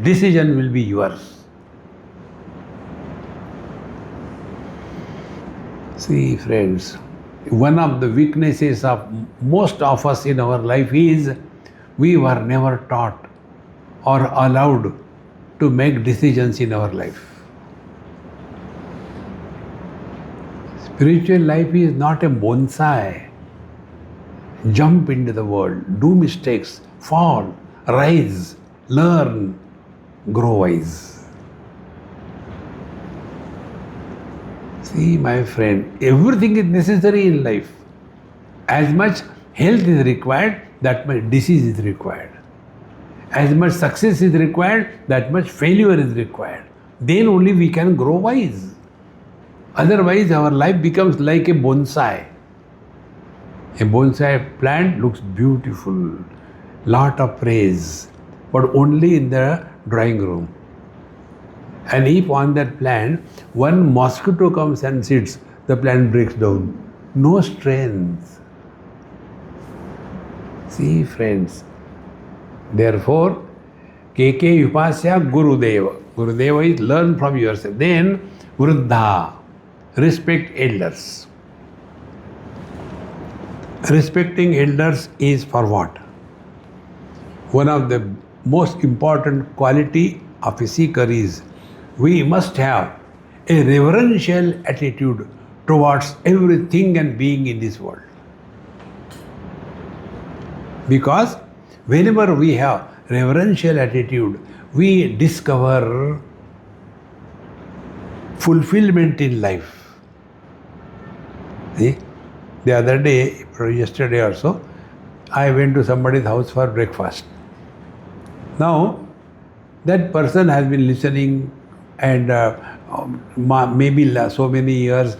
Decision will be yours. See, friends, one of the weaknesses of most of us in our life is we were never taught or allowed to make decisions in our life. Spiritual life is not a bonsai. Jump into the world, do mistakes, fall, rise, learn, grow wise. See, my friend, everything is necessary in life. As much health is required, that much disease is required. As much success is required, that much failure is required. Then only we can grow wise. Otherwise, our life becomes like a bonsai. A bonsai plant looks beautiful, lot of praise, but only in the drawing room. And if on that plant, one mosquito comes and sits, the plant breaks down. No strength. See, friends. Therefore, K.K. Upasya Gurudeva. Gurudeva is learn from yourself. Then, Vruddha, respect elders. Respecting elders is for what? One of the most important quality of a seeker is we must have a reverential attitude towards everything and being in this world. Because whenever we have reverential attitude, we discover fulfillment in life. See? The other day, or yesterday or so, I went to somebody's house for breakfast. Now, that person has been listening and maybe so many years,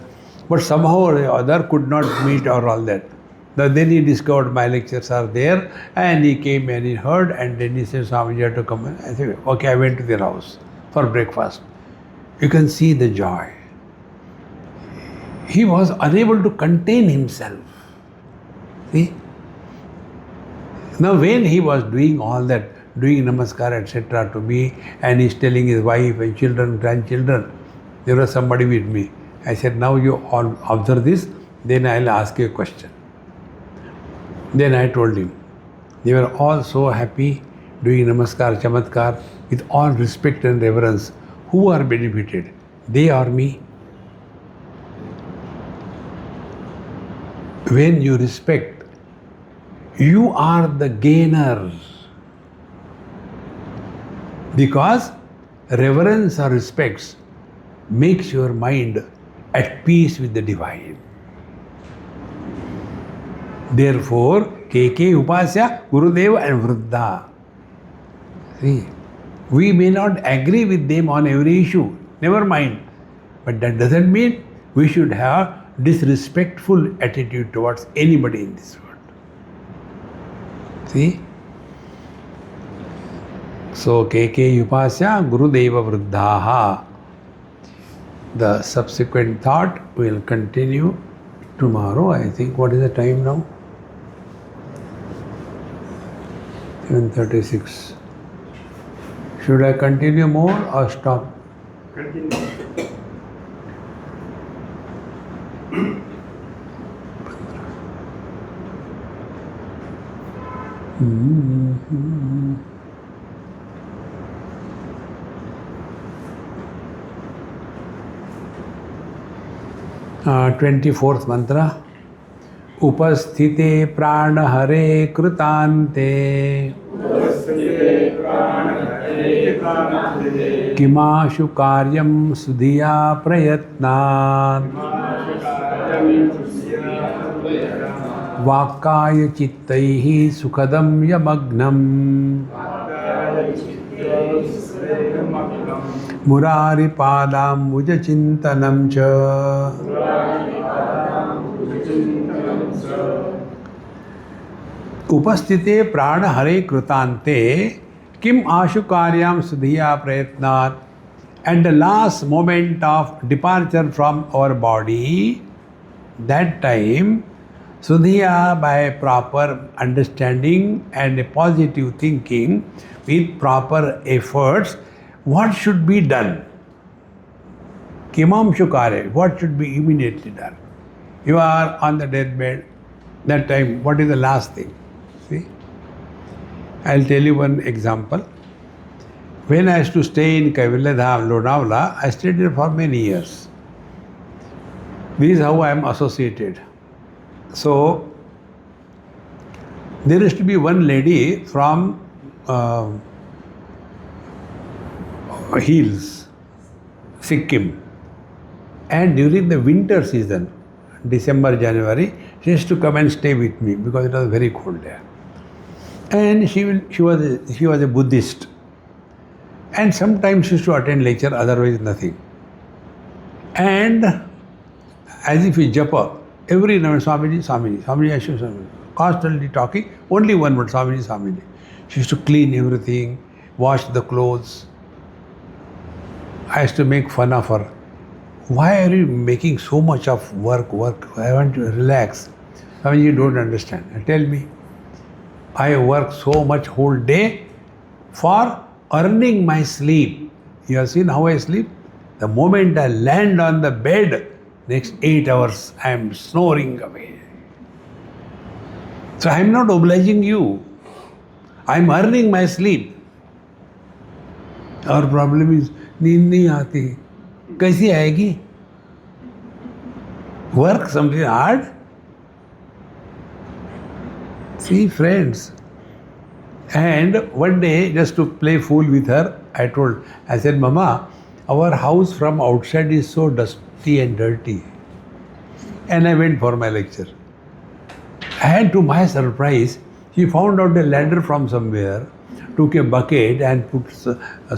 but somehow or other could not meet or all that. Then he discovered my lectures are there, and he came and he heard, and then he said, Swami, you have to come. I said, okay, I went to their house for breakfast. You can see the joy. He was unable to contain himself. See? Now when he was doing all that, doing namaskar, etc. to me, and he's telling his wife and children, grandchildren, there was somebody with me. I said, now you all observe this, then I'll ask you a question. Then I told him, they were all so happy doing namaskar, chamatkar, with all respect and reverence. Who are benefited? They or me? When you respect, you are the gainer. Because reverence or respect makes your mind at peace with the divine. Therefore, K.K. Upasya, Gurudeva and Vruddha. See, We may not agree with them on every issue, never mind. But that doesn't mean we should have disrespectful attitude towards anybody in this world. See? So, Keke Upasya Gurudeva Vruddhaha. The subsequent thought will continue tomorrow. I think, what is the time now? 7:36. Should I continue more or stop? Continue. Mm-hmm. 24th mantra. Upasthite pranahare krutante kimashu karyam sudhiya prayatnat vakaya chittaihi sukhadam yamagnam murari padam muja chintanam cha. Upasthite prana hare krutante kim ashu karyam sudhiya prayatnat. At the last moment of departure from our body, that time, sudhiya, by proper understanding and a positive thinking, with proper efforts, what should be done? Kimam shukare, what should be immediately done? You are on the deathbed, that time, what is the last thing? See? I'll tell you one example. When I used to stay in Kaivalyadham, Lonavala, I stayed there for many years. This is how I am associated. So, there used to be one lady from hills, Sikkim. And during the winter season, December, January, she used to come and stay with me because it was very cold there. And she was a Buddhist. And sometimes she used to attend lecture, otherwise nothing. And as if we japa, every night, Swamiji, Swamiji, Swamiji, Swamiji, constantly talking, only one word, Swamiji, Swamiji. She used to clean everything, wash the clothes. I used to make fun of her. Why are you making so much of work? I want to relax. Swamiji, you don't understand. Tell me. I work so much whole day for earning my sleep. You have seen how I sleep? The moment I land on the bed, next 8 hours I am snoring away. So I am not obliging you. I am earning my sleep. Our problem is, नींद नहीं आती. कैसी आएगी? Work something hard? See, friends. And one day, just to play fool with her, I said, Mama, our house from outside is so dusty and dirty. And I went for my lecture. And to my surprise, she found out a ladder from somewhere, took a bucket and put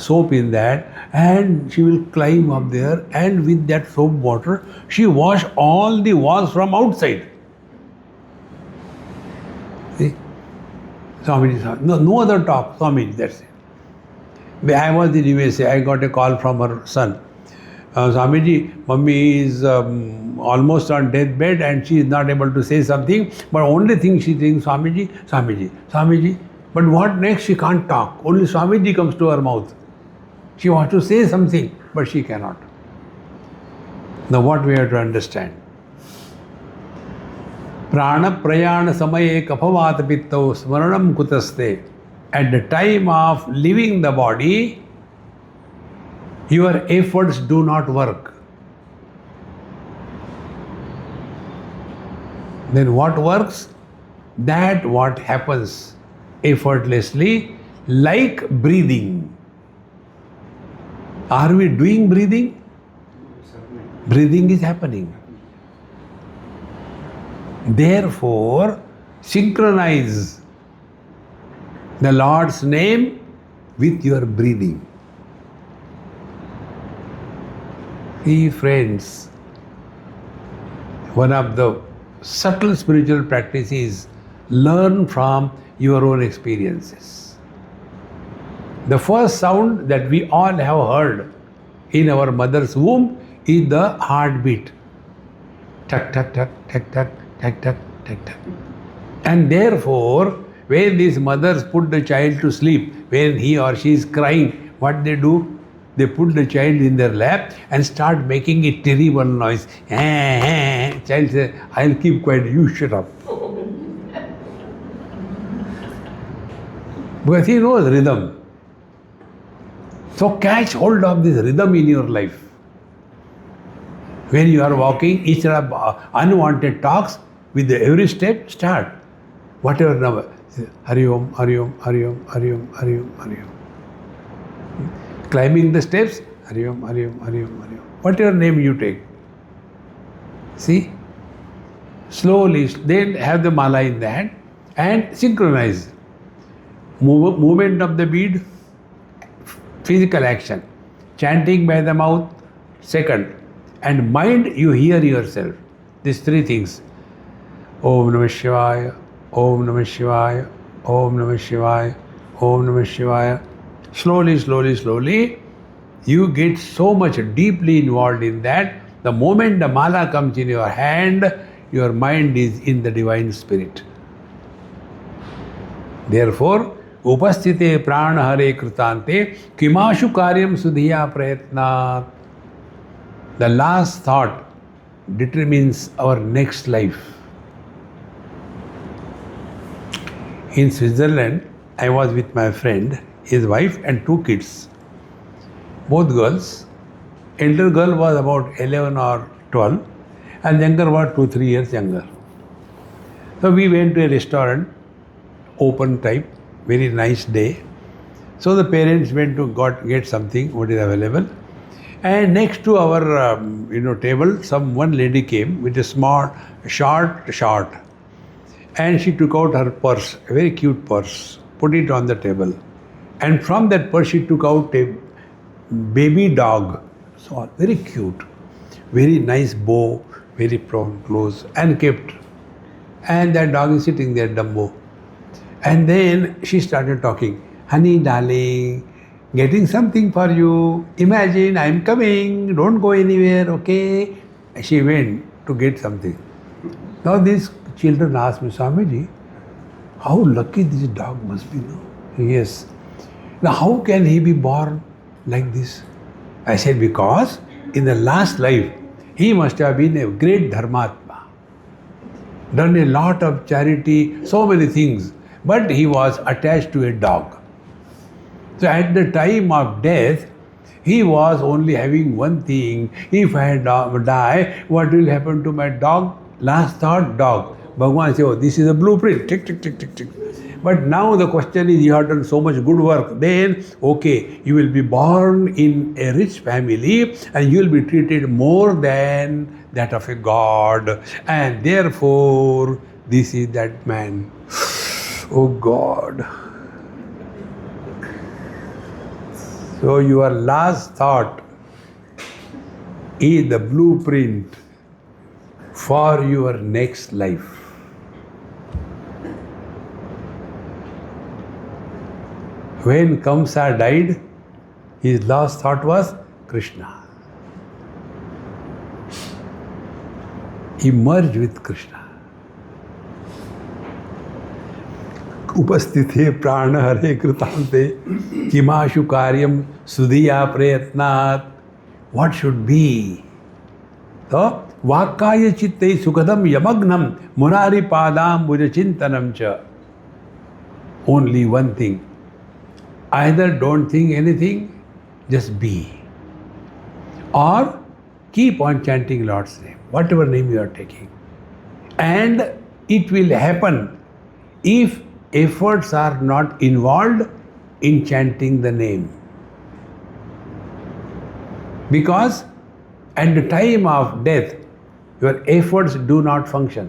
soap in that, and she will climb up there, and with that soap water, she washed all the walls from outside. See? Swamiji, no other talk, Swamiji, that's it. I was in USA, I got a call from her son. Swamiji, Mummy is almost on deathbed and she is not able to say something, but only thing she thinks, Swamiji, Swamiji, Swamiji. But what next? She can't talk. Only Swamiji comes to her mouth. She wants to say something, but she cannot. Now what we have to understand? Prana prayana samaye kapavata pittau smaranam kutaste. At the time of leaving the body, your efforts do not work. Then what works? That what happens effortlessly, like breathing. Are we doing breathing? Breathing is happening. Therefore, synchronize the Lord's name, with your breathing. See, friends, one of the subtle spiritual practices, learn from your own experiences. The first sound that we all have heard in our mother's womb is the heartbeat. Tuck, tuck, tuck, tuck, tuck, tuck, tuck, tuck, tuck. And therefore, when these mothers put the child to sleep, when he or she is crying, what they do? They put the child in their lap and start making a terrible noise. Child says, I'll keep quiet, you shut up. Because he knows rhythm. So catch hold of this rhythm in your life. When you are walking, instead of unwanted talks, with every step, start. Whatever number. Hari Om, Hari Om, Hari Om, Hari Om, Hari Om, Hari Om. Climbing the steps, Hari Om, Hari Om, Hari Om, Hari Om. Whatever name you take. See? Slowly, then have the mala in the hand and synchronize. Movement of the bead, physical action. Chanting by the mouth, second. And mind, you hear yourself. These three things. Om Namah Shivaya, Om Namah Shivaya, Om Namah Shivaya, Om Namah Shivaya. Slowly, slowly, slowly, you get so much deeply involved in that. The moment the mala comes in your hand, your mind is in the divine spirit. Therefore, Upasthite prana hare krutante kimashu karyam sudhiya prayatnat. The last thought determines our next life. In Switzerland, I was with my friend, his wife and two kids. Both girls. Elder girl was about 11 or 12 and younger was 2-3 years younger. So we went to a restaurant, open type, very nice day. So the parents went to get something what is available. And next to our table, one lady came with a small, short. And she took out her purse, a very cute purse, put it on the table. And from that purse she took out a baby dog. So very cute, very nice bow, very close, and kept. And that dog is sitting there, Dumbo. And then she started talking. Honey, darling, getting something for you. Imagine, I'm coming. Don't go anywhere, okay? She went to get something. Now these children asked me, Swamiji, how lucky this dog must be, no? Yes. Now how can he be born like this? I said, because in the last life, he must have been a great dharmatma. Done a lot of charity, so many things. But he was attached to a dog. So at the time of death, he was only having one thing. If I die, what will happen to my dog? Last thought, dog. Bhagavan said, oh, this is a blueprint. Tick, tick, tick, tick, tick. But now the question is, you have done so much good work. Then, okay, you will be born in a rich family and you will be treated more than that of a god. And therefore, this is that man. Oh God. So your last thought is the blueprint for your next life. When Kamsa died, his last thought was Krishna. He merged with Krishna. Upasthite prana hare krutante kimashu karyam sudhiya prayatnat. What should be? So, vakaya chitte sukadam yamagnam murari padam bhujachintanam cha. Only one thing. Either don't think anything, just be. Or keep on chanting Lord's name, whatever name you are taking. And it will happen if efforts are not involved in chanting the name. Because at the time of death, your efforts do not function.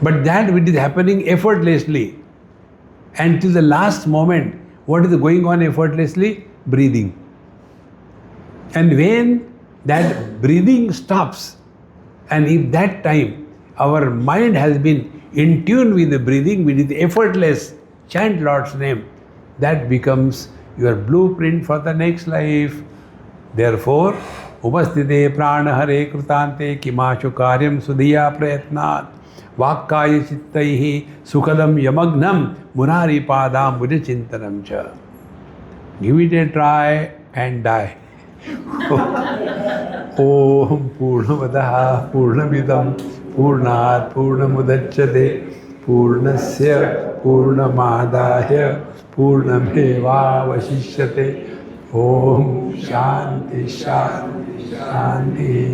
But that which is happening effortlessly, And till the last moment, what is going on effortlessly? Breathing. And when that breathing stops, and if that time our mind has been in tune with the breathing, with the effortless chant Lord's name, that becomes your blueprint for the next life. Therefore, upasthite pranahare krutante kimashu karyam sudhiya prayatnat vakkaya chittaihi sukadam yamagnam murari padam buddha chintanam cha. Give it a try and die. Om Purnamadaha Purnamidam Purnat Purnamudachyate Purnasya Purnamadaya Purnameva Vasishyate. Om Shanti Shanti Shanti.